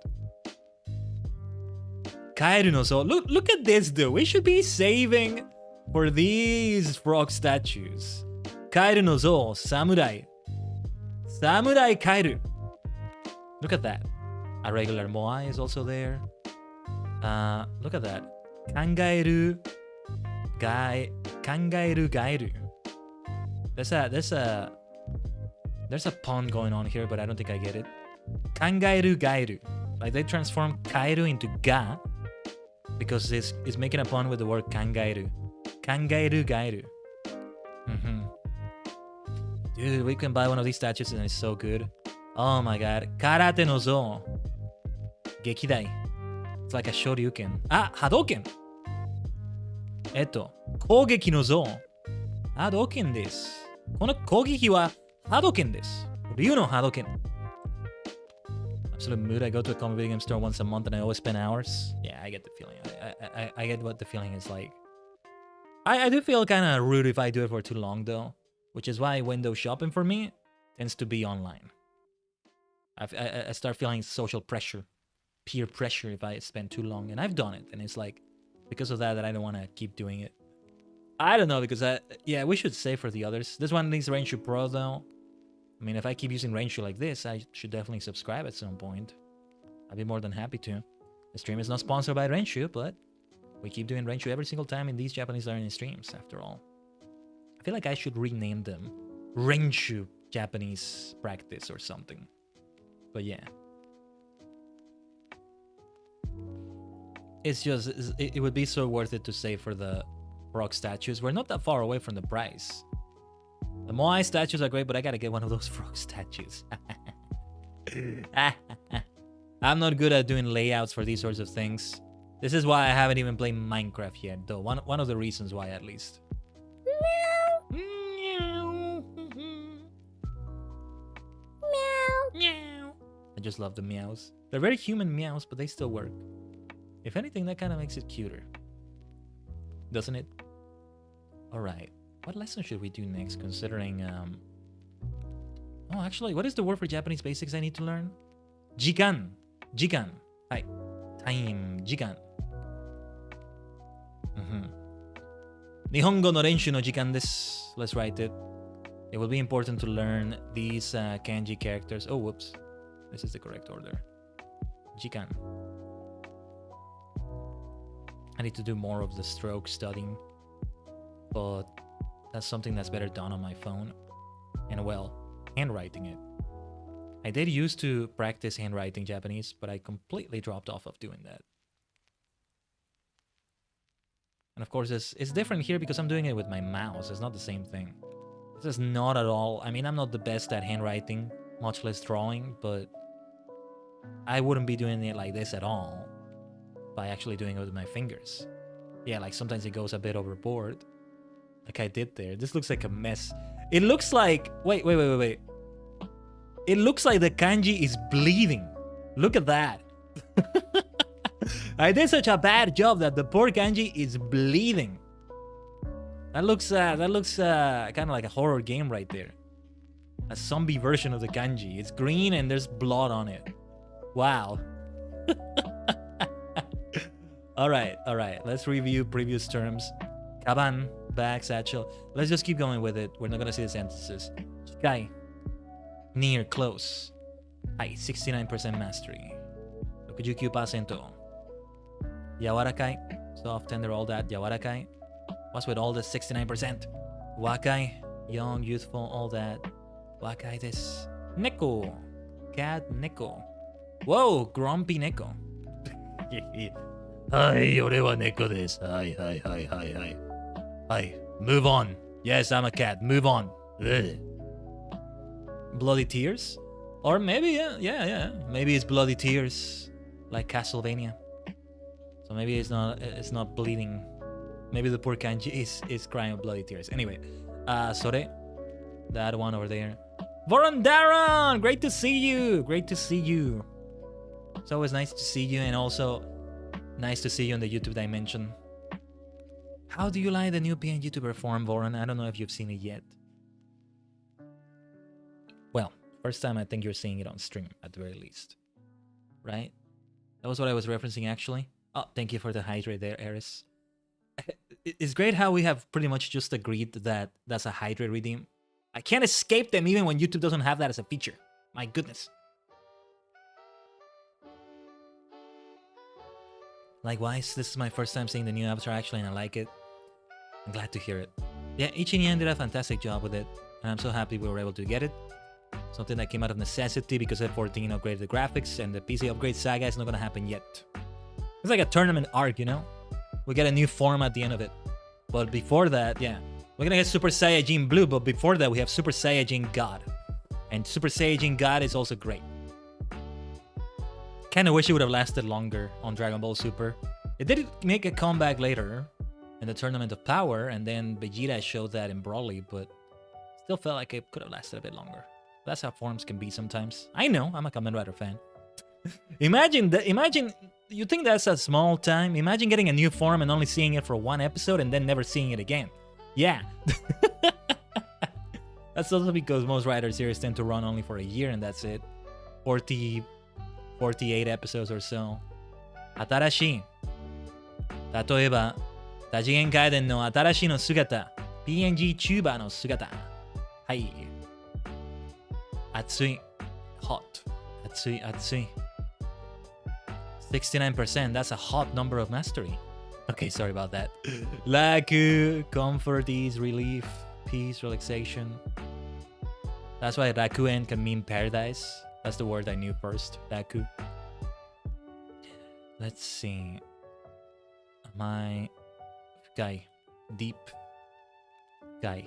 Kaeru no so. Look at this, dude. We should be saving for these frog statues. Kaeru no zo, samurai. Samurai Kaeru. Look at that. A regular moai is also there. Look at that. Kangaeru Gairu. There's a pun going on here, but I don't think I get it. Kangaeru Gairu. Like they transform Kairu into Ga because it's making a pun with the word Kangaeru. Kangaeru Gairu. Dude, we can buy one of these statues and it's so good. Oh my god. Karate no zo. Gekidai. It's like a shoryuken. Hadouken. Kougeki no zo. Hadouken desu. Kono kougeki wa Hadouken desu. Ryu no Hadouken. Absolute mood. I go to a comic video game store once a month and I always spend hours. Yeah, I get the feeling. I get what the feeling is like. I do feel kind of rude if I do it for too long though. Which is why window shopping for me tends to be online. I start feeling social pressure, peer pressure if I spend too long. And I've done it. And it's like, because of that I don't want to keep doing it. I don't know, because yeah, we should save for the others. This one needs Renshu Pro though. I mean, if I keep using Renshu like this, I should definitely subscribe at some point. I'd be more than happy to. The stream is not sponsored by Renshu, but we keep doing Renshu every single time in these Japanese learning streams, after all. I feel like I should rename them Renshu Japanese Practice or something. But yeah. It's just, it would be so worth it to save for the rock statues. We're not that far away from the price. The Moai statues are great, but I gotta get one of those frog statues. I'm not good at doing layouts for these sorts of things. This is why I haven't even played Minecraft yet, though. One of the reasons why, at least. Meow. I just love the meows. They're very human meows, but they still work. If anything, that kind of makes it cuter. Doesn't it? Alright. What lesson should we do next, considering... Oh, actually, what is the word for Japanese basics I need to learn? Jikan. Jikan. Hi. Time. Jikan. Nihongo no renshu no jikan desu. Let's write it. It will be important to learn these kanji characters. Oh, whoops. This is the correct order. Jikan. I need to do more of the stroke studying, but that's something that's better done on my phone. And well, handwriting it. I did used to practice handwriting Japanese, but I completely dropped off of doing that. And of course, it's different here because I'm doing it with my mouse. It's not the same thing. This is not at all... I mean, I'm not the best at handwriting, much less drawing, but I wouldn't be doing it like this at all by actually doing it with my fingers. Yeah, like sometimes it goes a bit overboard, like I did there. This looks like a mess. It looks like... Wait. It looks like the kanji is bleeding. Look at that. I did such a bad job that the poor kanji is bleeding. That looks kind of like a horror game right there. A zombie version of the kanji. It's green and there's blood on it. Wow. All right. Let's review previous terms. Kaban, bag, satchel. Let's just keep going with it. We're not gonna see the sentences. Chikai. Near, close. Hi, 69% mastery. 69%. Yawarakai. Soft, tender, all that. Yawarakai. What's with all the 69%? Wakai. Young, youthful, all that. Wakai desu. Neko. Cat, neko. Whoa, grumpy neko. Hi, ore wa neko desu. Hi. Move on. Yes, I'm a cat. Move on. Ugh. Bloody tears? Or maybe, yeah. Maybe it's bloody tears, like Castlevania. So maybe it's not bleeding. Maybe the poor kanji is crying of bloody tears. Anyway, Sore, that one over there. Vorandaran, great to see you. It's always nice to see you, and also nice to see you in the YouTube dimension. How do you like the new PNG to perform, Voran? I don't know if you've seen it yet. Well, first time I think you're seeing it on stream, at the very least. Right? That was what I was referencing, actually. Oh, thank you for the hydrate there, Eris. It's great how we have pretty much just agreed that that's a hydrate redeem. I can't escape them even when YouTube doesn't have that as a feature. My goodness. Likewise, this is my first time seeing the new avatar actually, and I like it. I'm glad to hear it. Yeah, Ichi-Nyan did a fantastic job with it, and I'm so happy we were able to get it. Something that came out of necessity because F14 upgraded the graphics, and the PC upgrade saga is not gonna happen yet. It's like a tournament arc, you know? We get a new form at the end of it. But before that, yeah. We're gonna get Super Saiyajin Blue, but before that we have Super Saiyajin God. And Super Saiyajin God is also great. Kinda wish it would have lasted longer on Dragon Ball Super. It did make a comeback later in the Tournament of Power, and then Vegeta showed that in Broly, but still felt like it could have lasted a bit longer. That's how forms can be sometimes. I know, I'm a Kamen Rider fan. Imagine, you think that's a small time? Imagine getting a new form and only seeing it for one episode and then never seeing it again. Yeah. That's also because most Rider series tend to run only for a year and that's it. 48 episodes or so. 新しい。例えば、多次元回伝の新しいの姿。PNG チューバーの姿。はい。熱い。hot. 熱い。69%, that's a hot number of mastery. Okay, sorry about that. Raku, comfort, ease, relief, peace, relaxation. That's why Rakuen can mean paradise. That's the word I knew first, Raku. Let's see. My guy, deep guy.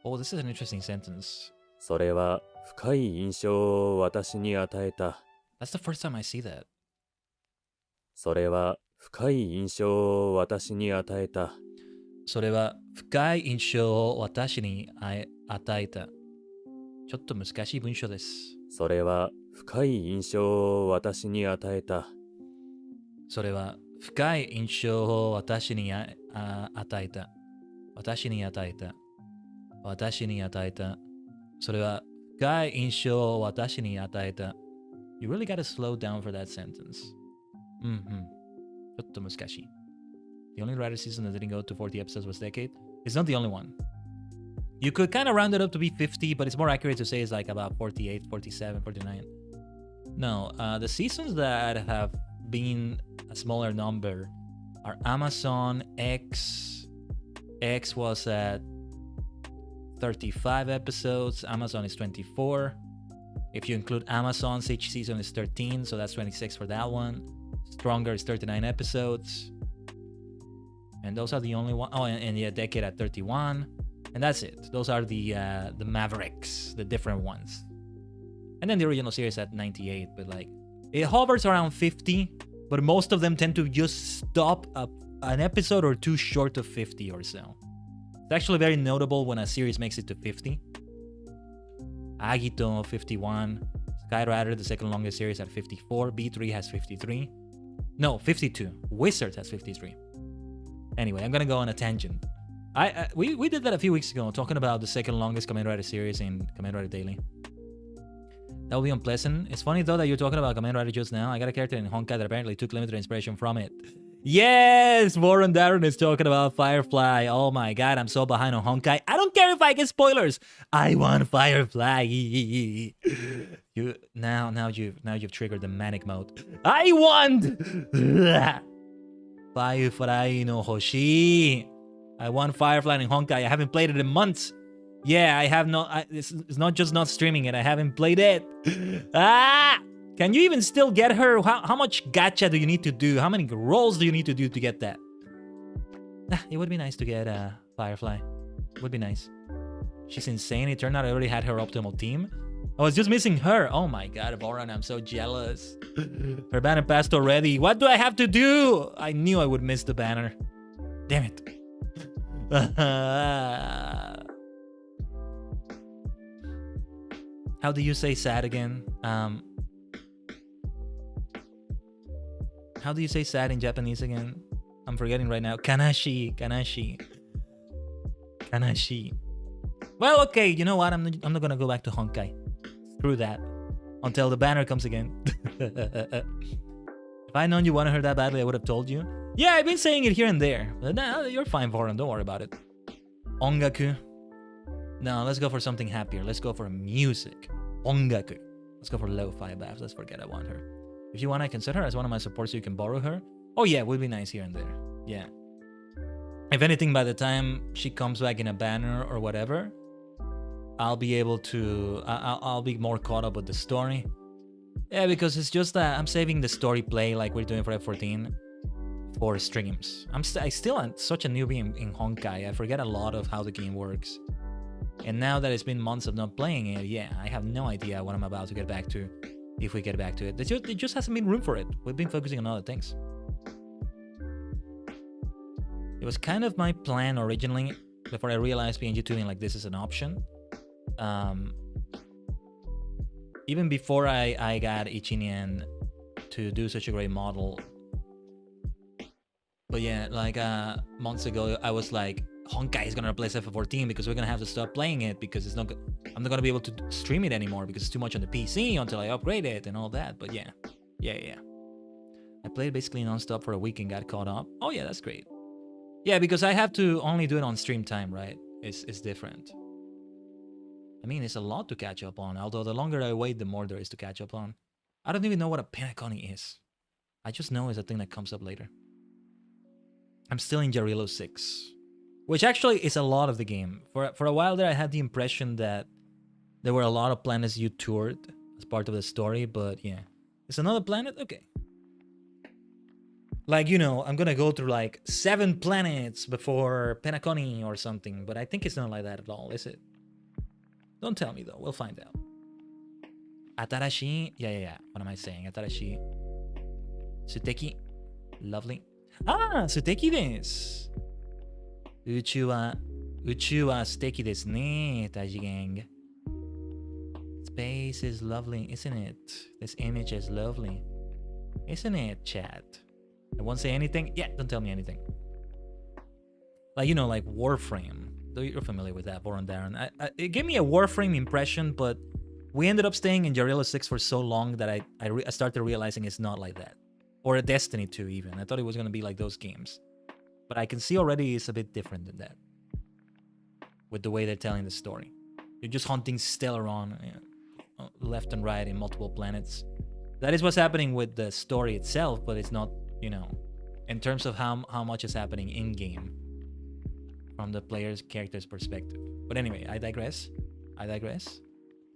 Oh, this is an interesting sentence. それは深い印象を私に与えた。 That's the first time I see that. それは深い印象を私に与えた。それは深い印象を私に与えた。ちょっと難しい文章です。それは深い印象を私に与えた。それは深い印象を私に与えた。私に与えた。私に与えた。それは深い印象を私に与えた。You really gotta slow down for that sentence. ちょっと難しい。The only Rider season that didn't go to 40 episodes was Decade. It's not the only one. You could kind of round it up to be 50, but it's more accurate to say it's like about 48, 47, 49. No, the seasons that have been a smaller number Our Amazon X was at 35 episodes. Amazon is 24. If you include Amazon's, each season is 13, so that's 26 for that one. Stronger is 39 episodes. And those are the only one. Oh, and the Decade at 31. And that's it. Those are the Mavericks, the different ones. And then the original series at 98, but like it hovers around 50, but most of them tend to just stop an episode or two short of 50 or so. It's actually very notable when a series makes it to 50. Agito 51, Skyrider, the second longest series, at 54. B3 has 53. No, 52. Wizards has 53. Anyway, I'm gonna go on a tangent. We did that a few weeks ago, talking about the second longest Kamen Rider series in Kamen Rider Daily. That would be unpleasant. It's funny though that you're talking about Kamen Rider just now. I got a character in Honkai that apparently took limited inspiration from it. Yes, Warren Darren is talking about Firefly. Oh my god, I'm so behind on Honkai. I don't care if I get spoilers. I want Firefly. Now you've triggered the manic mode. I want Firefly no Hoshi. I want Firefly in Honkai. I haven't played it in months. Yeah, I have not. It's not just not streaming it. I haven't played it. Can you even still get her? How much gacha do you need to do? How many rolls do you need to do to get that? It would be nice to get Firefly. It would be nice. She's insane. It turned out I already had her optimal team. I was just missing her. Oh my god, Boran, I'm so jealous. Her banner passed already. What do I have to do? I knew I would miss the banner. Damn it. How do you say sad again? How do you say sad in Japanese again? I'm forgetting right now. Kanashi. Well, okay, you know what? I'm not gonna go back to Honkai. Screw that. Until the banner comes again. If I'd known you wanted her that badly, I would have told you. Yeah, I've been saying it here and there. But nah, you're fine, Voran. Don't worry about it. Ongaku. No, let's go for something happier. Let's go for music. Ongaku. Let's go for lo-fi baths. Let's forget I want her. If you want, I can set her as one of my supports so you can borrow her. Oh yeah, it would be nice here and there. Yeah. If anything, by the time she comes back in a banner or whatever, I'll be able to... I'll be more caught up with the story. Yeah, because it's just that I'm saving the story play like we're doing for F14 for streams. I still am such a newbie in Honkai. I forget a lot of how the game works. And now that it's been months of not playing it, yeah, I have no idea what I'm about to get back to. If we get back to it. There just hasn't been room for it. We've been focusing on other things. It was kind of my plan originally, before I realized PNG tuning like this is an option. Even before I got Ichinian to do such a great model. But yeah, like months ago, I was like, Honkai is gonna replace F14 because we're gonna have to stop playing it because it's not. I'm not gonna be able to stream it anymore because it's too much on the PC until I upgrade it and all that. But yeah. I played basically non-stop for a week and got caught up. Oh yeah, that's great. Yeah, because I have to only do it on stream time, right? It's different. I mean, it's a lot to catch up on. Although the longer I wait, the more there is to catch up on. I don't even know what a Penacony is. I just know it's a thing that comes up later. I'm still in Jarilo 6. Which actually is a lot of the game. For a while there, I had the impression that there were a lot of planets you toured as part of the story, but yeah. It's another planet? Okay. Like, you know, I'm gonna go through like 7 planets before Penacony or something, but I think it's not like that at all, is it? Don't tell me though, we'll find out. Atarashi? Yeah. What am I saying? Atarashi. Suteki. Lovely. Ah, Suteki desu. 宇宙は素敵ですね、大次元。Space is lovely, isn't it? This image is lovely. Isn't it, chat? I won't say anything? Yeah, don't tell me anything. Like, you know, like Warframe. You're familiar with that, Voron Darren. It gave me a Warframe impression, but we ended up staying in Jarilla 6 for so long that I started realizing it's not like that. Or a Destiny 2 even. I thought it was going to be like those games. But I can see already it's a bit different than that. With the way they're telling the story. You're just hunting Stellaron left and right in multiple planets. That is what's happening with the story itself, but it's not, you know, in terms of how much is happening in game from the player's character's perspective. But anyway, I digress.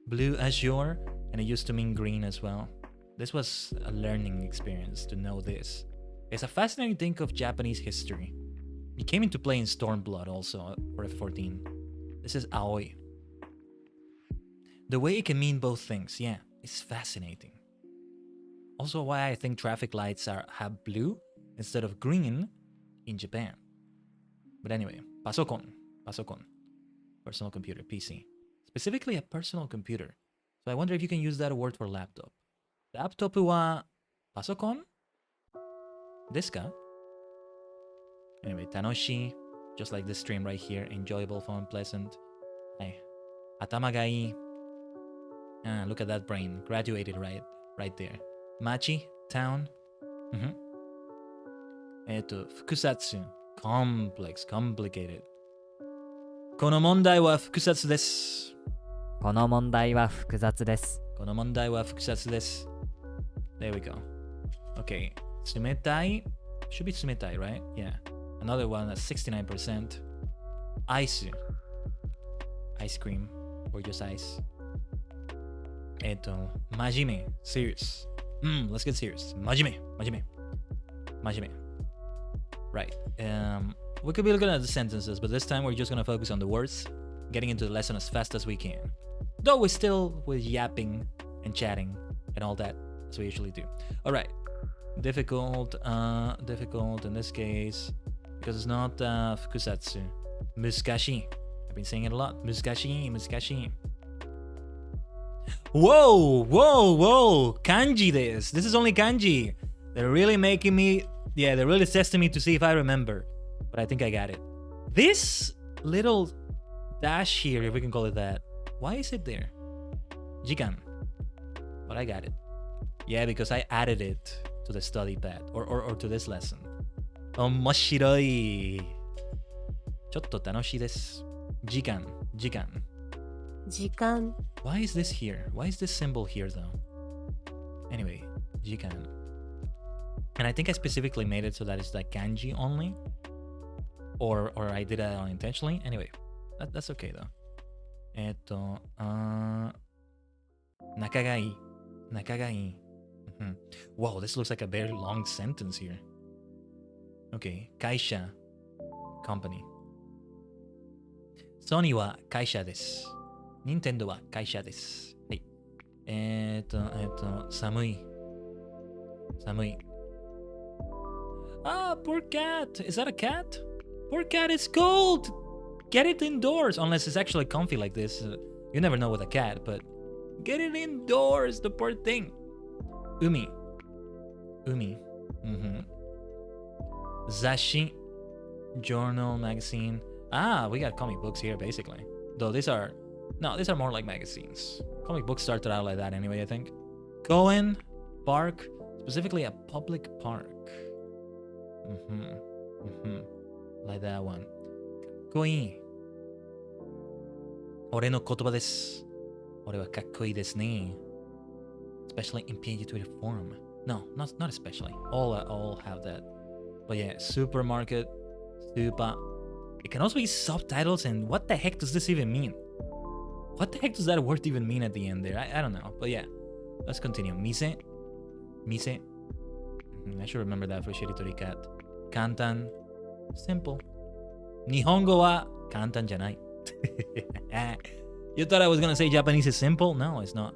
Blue azure, and it used to mean green as well. This was a learning experience to know this. It's a fascinating thing of Japanese history. It came into play in Stormblood also for F14. This is aoi. The way it can mean both things, yeah, it's fascinating. Also why I think traffic lights have blue instead of green in Japan. But anyway, pasokon. Personal computer, PC. Specifically a personal computer. So I wonder if you can use that word for laptop. Laptop wa pasokon? Desu ka? Anyway, tanoshii, just like this stream right here. Enjoyable, fun, pleasant. Hey, atama ga ii. Ah, look at that brain. Graduated right there. Machi, town. Fukusatsu. Complex, complicated. この問題は複雑です。この問題は複雑です。この問題は複雑です。There we go. Okay. 冷たい should be 冷たい, right? Yeah. Another one that's 69%. Ice. Ice cream. Or just ice. 真面目 serious. Let's get serious. 真面目 Right. We could be looking at the sentences, but this time we're just gonna focus on the words, getting into the lesson as fast as we can. Though we're still with yapping and chatting and all that, as we usually do. Alright. Difficult in this case, because it's not fukusatsu. Muskashi. I've been saying it a lot. Muskashi. Whoa! Kanji this. This is only kanji. They're really making me... Yeah, they're really testing me to see if I remember. But I think I got it. This little dash here, if we can call it that. Why is it there? Jikan. But I got it. Yeah, because I added it to the study pad. Or to this lesson. Omoshiroi. Chotto tanoshii desu. Jikan. 時間 Why is this here? Why is this symbol here though? Anyway, jikan. And I think I specifically made it so that it's like kanji only. Or I did that unintentionally. Anyway, that's okay though. Nakagai. Wow, this looks like a very long sentence here. Okay, kaisha. Company. Sony wa kaisha desu. Nintendo wa kaisha desu. Hai. Samui. Ah, poor cat. Is that a cat? Poor cat is cold. Get it indoors. Unless it's actually comfy like this. You never know with a cat, but get it indoors, the poor thing. Umi. Zashi. Journal, magazine. Ah, we got comic books here basically. Though these are more like magazines. Comic books started out like that anyway, I think. Koen, park, specifically a public park. Like that one. Kakkoi. Ore no kotoba desu. Ore wa kakkoi desu ne. Especially in PG-Twitter form. No, not especially. All have that. But yeah, supermarket, super. It can also be subtitles, and what the heck does this even mean? What the heck does that word even mean at the end there? I don't know. But yeah, let's continue. Mise. I should remember that for Shiritori Cat. Kantan. Simple. Nihongo wa kantan janai. You thought I was gonna say Japanese is simple? No, it's not.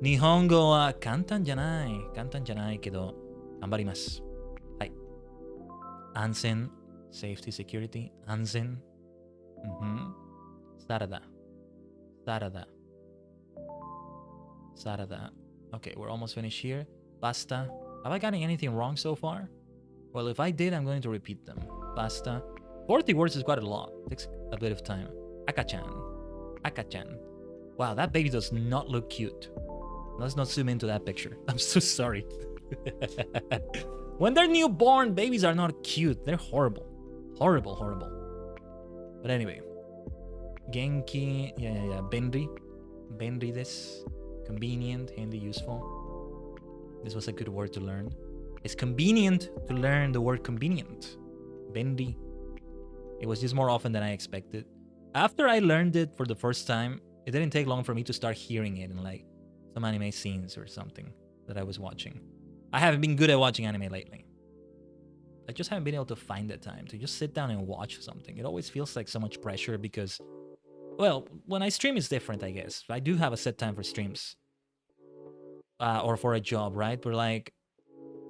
Nihongo wa kantan janai. Kantan janai kedo ganbarimasu. Hai. Ansen. Safety, security. Anzen. Sarada. Okay, we're almost finished here. Pasta. Have I gotten anything wrong so far? Well, if I did, I'm going to repeat them. Pasta. 40 words is quite a lot. Takes a bit of time. Akachan. Wow, that baby does not look cute. Let's not zoom into that picture. I'm so sorry. When they're newborn, babies are not cute. They're horrible. Horrible. But anyway. Genki. Yeah. Benri desu. Convenient, handy, useful. This was a good word to learn. It's convenient to learn the word convenient. Bendy. It was just more often than I expected. After I learned it for the first time, it didn't take long for me to start hearing it in like some anime scenes or something that I was watching. I haven't been good at watching anime lately. I just haven't been able to find the time to just sit down and watch something. It always feels like so much pressure because, well, when I stream it's different, I guess. I do have a set time for streams. Or for a job, right? But like,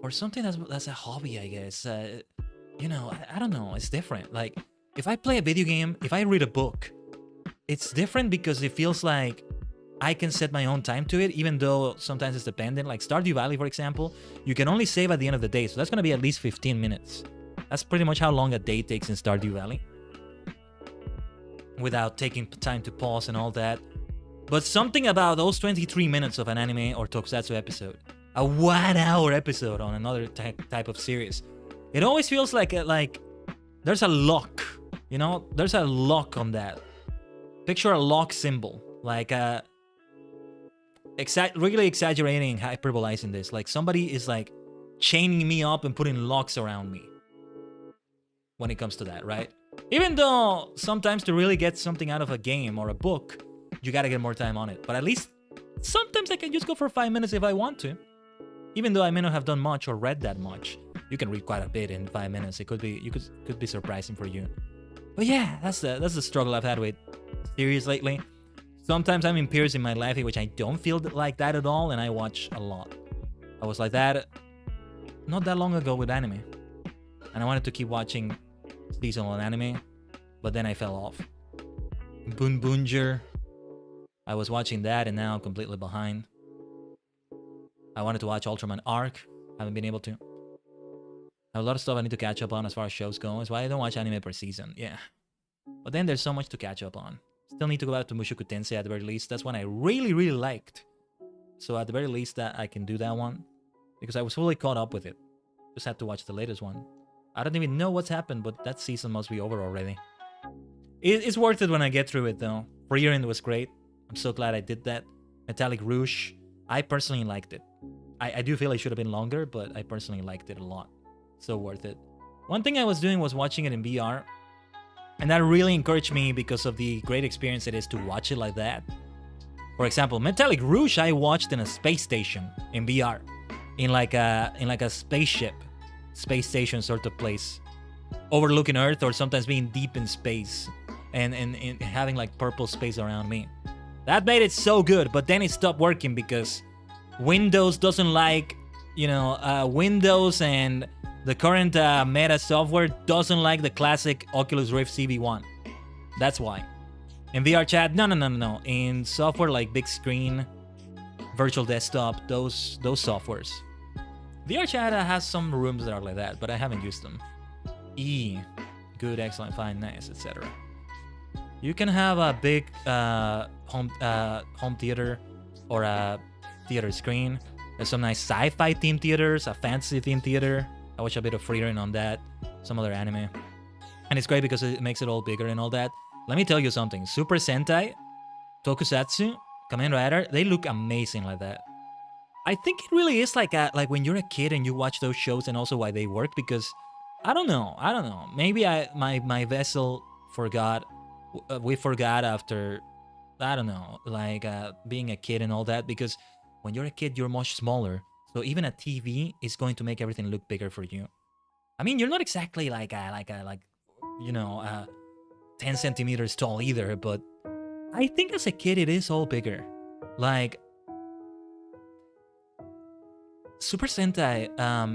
or something that's a hobby, I guess. You know, I don't know. It's different. Like, if I play a video game, if I read a book, it's different because it feels like I can set my own time to it, even though sometimes it's dependent. Like Stardew Valley, for example, you can only save at the end of the day. So that's going to be at least 15 minutes. That's pretty much how long a day takes in Stardew Valley. Without taking time to pause and all that. But something about those 23 minutes of an anime or tokusatsu episode, a 1 hour episode on another type of series, it always feels like there's a lock, you know? There's a lock on that. Picture a lock symbol, like really exaggerating, hyperbolizing this. Like somebody is like chaining me up and putting locks around me when it comes to that, right? Even though sometimes to really get something out of a game or a book, you gotta get more time on it. But at least sometimes I can just go for 5 minutes if I want to. Even though I may not have done much or read that much, you can read quite a bit in 5 minutes. It could be surprising for you. But yeah, that's the struggle I've had with series lately. Sometimes I'm in periods in my life in which I don't feel like that at all, and I watch a lot. I was like that not that long ago with anime, and I wanted to keep watching seasonal anime, but then I fell off. Bunbunger, I was watching that, and now I'm completely behind. I wanted to watch Ultraman Arc, haven't been able to. I have a lot of stuff I need to catch up on as far as shows go. That's why I don't watch anime per season, yeah. But then there's so much to catch up on. Still need to go back to Mushoku Tensei at the very least. That's one I really, really liked. So at the very least that I can do that one. Because I was fully caught up with it. Just had to watch the latest one. I don't even know what's happened, but that season must be over already. It's worth it when I get through it though. Frieren was great. I'm so glad I did that. Metallic Rouge, I personally liked it. I do feel it should have been longer, but I personally liked it a lot. So worth it. One thing I was doing was watching it in VR. And that really encouraged me because of the great experience it is to watch it like that. For example, Metallic Rouge I watched in a space station in VR. In like a spaceship. Space station sort of place. Overlooking Earth or sometimes being deep in space. And having like purple space around me. That made it so good, but then it stopped working because Windows doesn't like, Windows and the current meta software doesn't like the classic Oculus Rift CV1. That's why. In VR chat, no. In software like big screen, virtual desktop, those softwares. VR chat has some rooms that are like that, but I haven't used them. Good, excellent, fine, nice, etc. You can have a big home theater or a theater screen. There's some nice sci-fi themed theaters, a fantasy themed theater. I watch a bit of Frieren on that, some other anime. And it's great because it makes it all bigger and all that. Let me tell you something. Super Sentai, Tokusatsu, Kamen Rider, they look amazing like that. I think it really is like when you're a kid and you watch those shows and also why they work because I don't know. Maybe my vessel forgot. We forgot after, I don't know, being a kid and all that because when you're a kid, you're much smaller. So even a TV is going to make everything look bigger for you. I mean, you're not exactly 10 centimeters tall either, but I think as a kid, it is all bigger. Like, Super Sentai,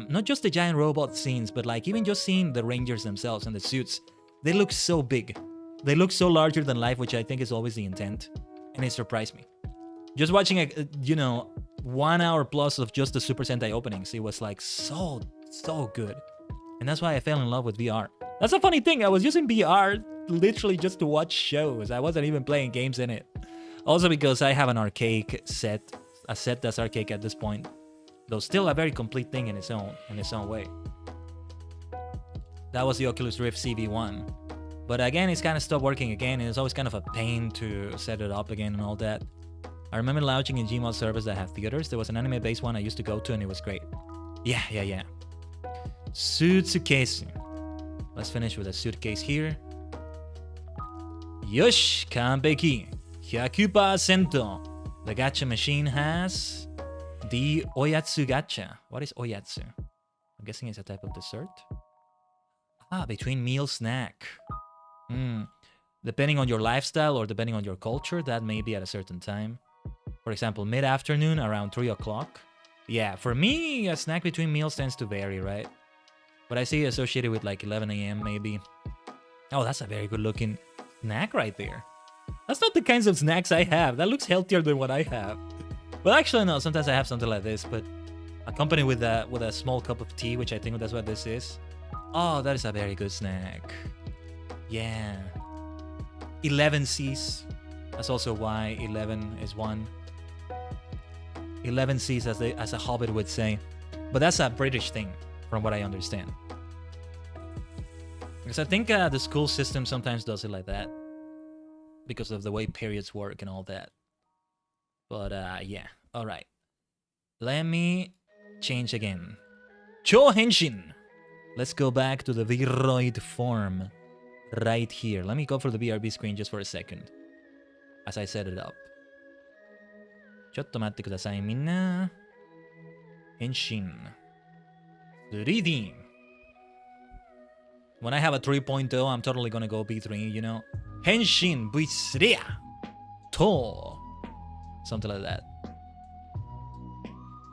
not just the giant robot scenes, but like even just seeing the Rangers themselves and the suits, they look so big. They look so larger than life, which I think is always the intent. And it surprised me. Just watching, 1 hour plus of just the Super Sentai openings, it was like so good. And that's why I fell in love with VR. That's a funny thing. I was using VR literally just to watch shows. I wasn't even playing games in it. Also because I have an arcade set, a set that's archaic at this point. Though still a very complete thing in its own way. That was the Oculus Rift CV1. But again, it's kind of stopped working again, and it's always kind of a pain to set it up again and all that. I remember lounging in Gmod servers that have theaters. There was an anime-based one I used to go to, and it was great. Yeah. suitcase. Let's finish with a suitcase here. Yosh, kanpeki. 100%. The gacha machine has the oyatsu gacha. What is oyatsu? I'm guessing it's a type of dessert. Ah, between meal snack. Depending on your lifestyle or depending on your culture, that may be at a certain time. For example, mid-afternoon around 3 o'clock. Yeah, for me, a snack between meals tends to vary, right? But I see it associated with like 11 a.m. maybe. Oh, that's a very good looking snack right there. That's not the kinds of snacks I have. That looks healthier than what I have. Well, actually, no. Sometimes I have something like this, but accompanied with a small cup of tea, which I think that's what this is. Oh, that is a very good snack. Yeah. 11 C's. That's also why 11 is 1. 11 C's, as a hobbit would say. But that's a British thing, from what I understand. Because I think the school system sometimes does it like that. Because of the way periods work and all that. But yeah, alright. Let me change again. Chōhenshin! Let's go back to the Viroid form. Right here. Let me go for the BRB screen just for a second. As I set it up. ちょっと待ってください、みんな。変身。3D. When I have a 3.0, I'm totally gonna go B3, you know? 変身 V3 to. Something like that.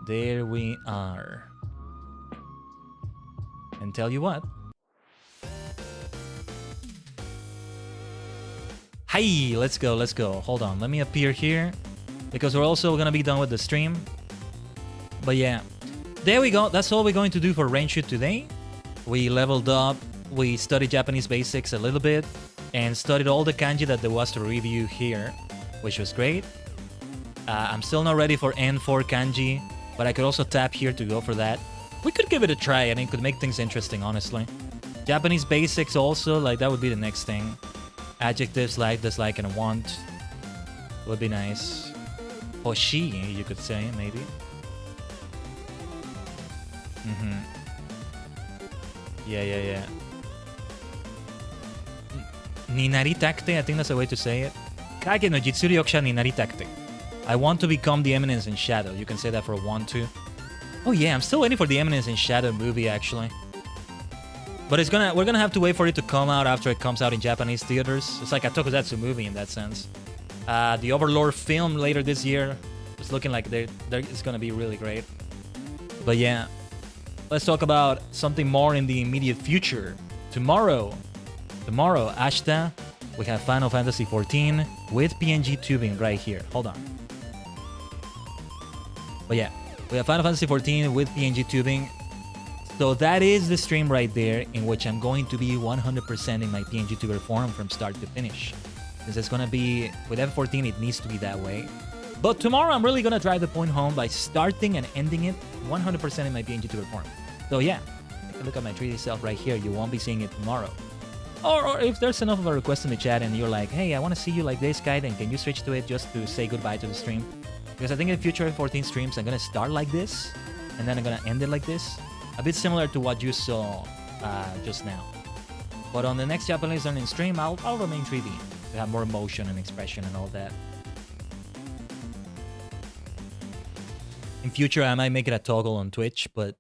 There we are. And tell you what. Hi, let's go, let's go. Hold on, let me appear here. Because we're also gonna be done with the stream. But yeah. There we go. That's all we're going to do for Renshu today. We leveled up. We studied Japanese basics a little bit. And studied all the kanji that there was to review here. Which was great. I'm still not ready for N4 kanji. But I could also tap here to go for that. We could give it a try and it could make things interesting, honestly. Japanese basics also, like that would be the next thing. Adjectives like, dislike, and want would be nice. Hoshi, you could say, maybe. Yeah. Ni naritakute, I think that's the way to say it. Kage no jitsuryokusha ni naritakute. I want to become the Eminence in Shadow. You can say that for want to. Oh yeah, I'm still waiting for the Eminence in Shadow movie, actually. But we're gonna have to wait for it to come out after it comes out in Japanese theaters. It's like a tokusatsu movie in that sense. The Overlord film later this year is looking like it's gonna be really great. But yeah, let's talk about something more in the immediate future. Tomorrow, ashita, we have Final Fantasy XIV with PNG tubing right here. Hold on. But yeah, we have Final Fantasy XIV with PNG tubing. So that is the stream right there in which I'm going to be 100% in my PNG tuber form from start to finish. Since it's going to be, with F14 it needs to be that way. But tomorrow I'm really going to drive the point home by starting and ending it 100% in my PNG tuber form. So yeah, take a look at my 3D self right here. You won't be seeing it tomorrow. Or if there's enough of a request in the chat and you're like, hey, I want to see you like this guy, then can you switch to it just to say goodbye to the stream? Because I think in future F14 streams I'm going to start like this and then I'm going to end it like this. A bit similar to what you saw just now. But on the next Japanese learning stream, I'll remain 3D. To have more motion and expression and all that. In future, I might make it a toggle on Twitch, but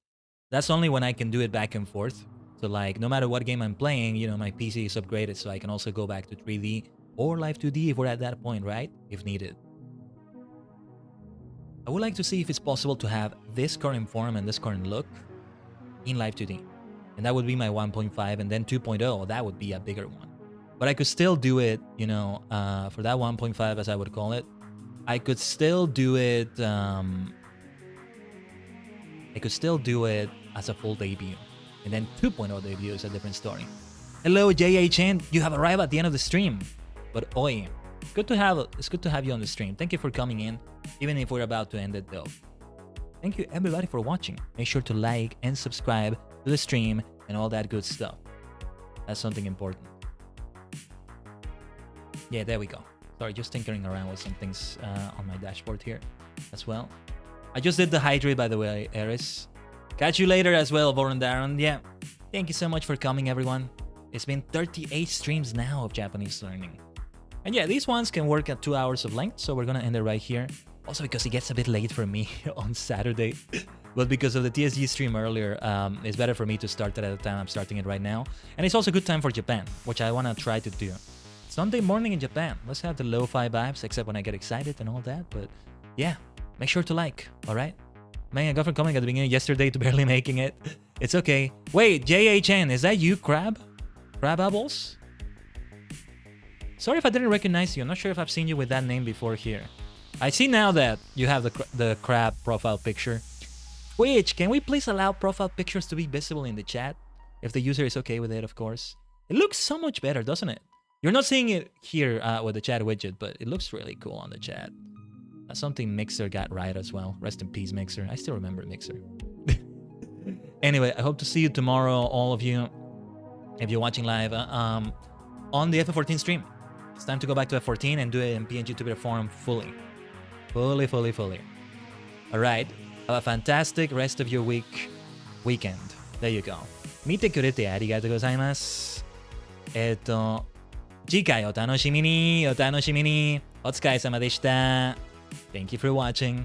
that's only when I can do it back and forth. So like, no matter what game I'm playing, you know, my PC is upgraded so I can also go back to 3D or Live 2D if we're at that point, right? If needed. I would like to see if it's possible to have this current form and this current look in Live 2D. And that would be my 1.5, and then 2.0, that would be a bigger one. But I could still do it, you know, for that 1.5 as I would call it. I could still do it, as a full debut. And then 2.0 debut is a different story. Hello JHN, you have arrived at the end of the stream. But oi, it's good to have you on the stream. Thank you for coming in, even if we're about to end it though. Thank you everybody for watching. Make sure to like and subscribe to the stream and all that good stuff. That's something important. Yeah, there we go. Sorry, just tinkering around with some things on my dashboard here as well. I just did the hydrate, by the way, Eris. Catch you later as well, Boron Darren. Yeah. Thank you so much for coming, everyone. It's been 38 streams now of Japanese learning. And yeah, these ones can work at 2 hours of length, so we're gonna end it right here. Also because it gets a bit late for me on Saturday. But because of the TSG stream earlier, it's better for me to start it at the time I'm starting it right now. And it's also a good time for Japan, which I wanna try to do. Sunday morning in Japan. Let's have the lo-fi vibes, except when I get excited and all that. But yeah, make sure to like, alright? Man, I got from coming at the beginning yesterday to barely making it. It's okay. Wait, JHN, is that you, Crab? Crab Bubbles? Sorry if I didn't recognize you. I'm not sure if I've seen you with that name before here. I see now that you have the crab profile picture. Twitch, can we please allow profile pictures to be visible in the chat? If the user is okay with it, of course. It looks so much better, doesn't it? You're not seeing it here with the chat widget, but it looks really cool on the chat. That's something Mixer got right as well. Rest in peace, Mixer. I still remember Mixer. Anyway, I hope to see you tomorrow, all of you, if you're watching live on the FF14 stream. It's time to go back to F14 and do it in PNG Tuber form fully. Fully. Alright. Have a fantastic rest of your weekend. There you go. 見てくれてありがとうございます。次回お楽しみに。お疲れ様でした。Thank you for watching.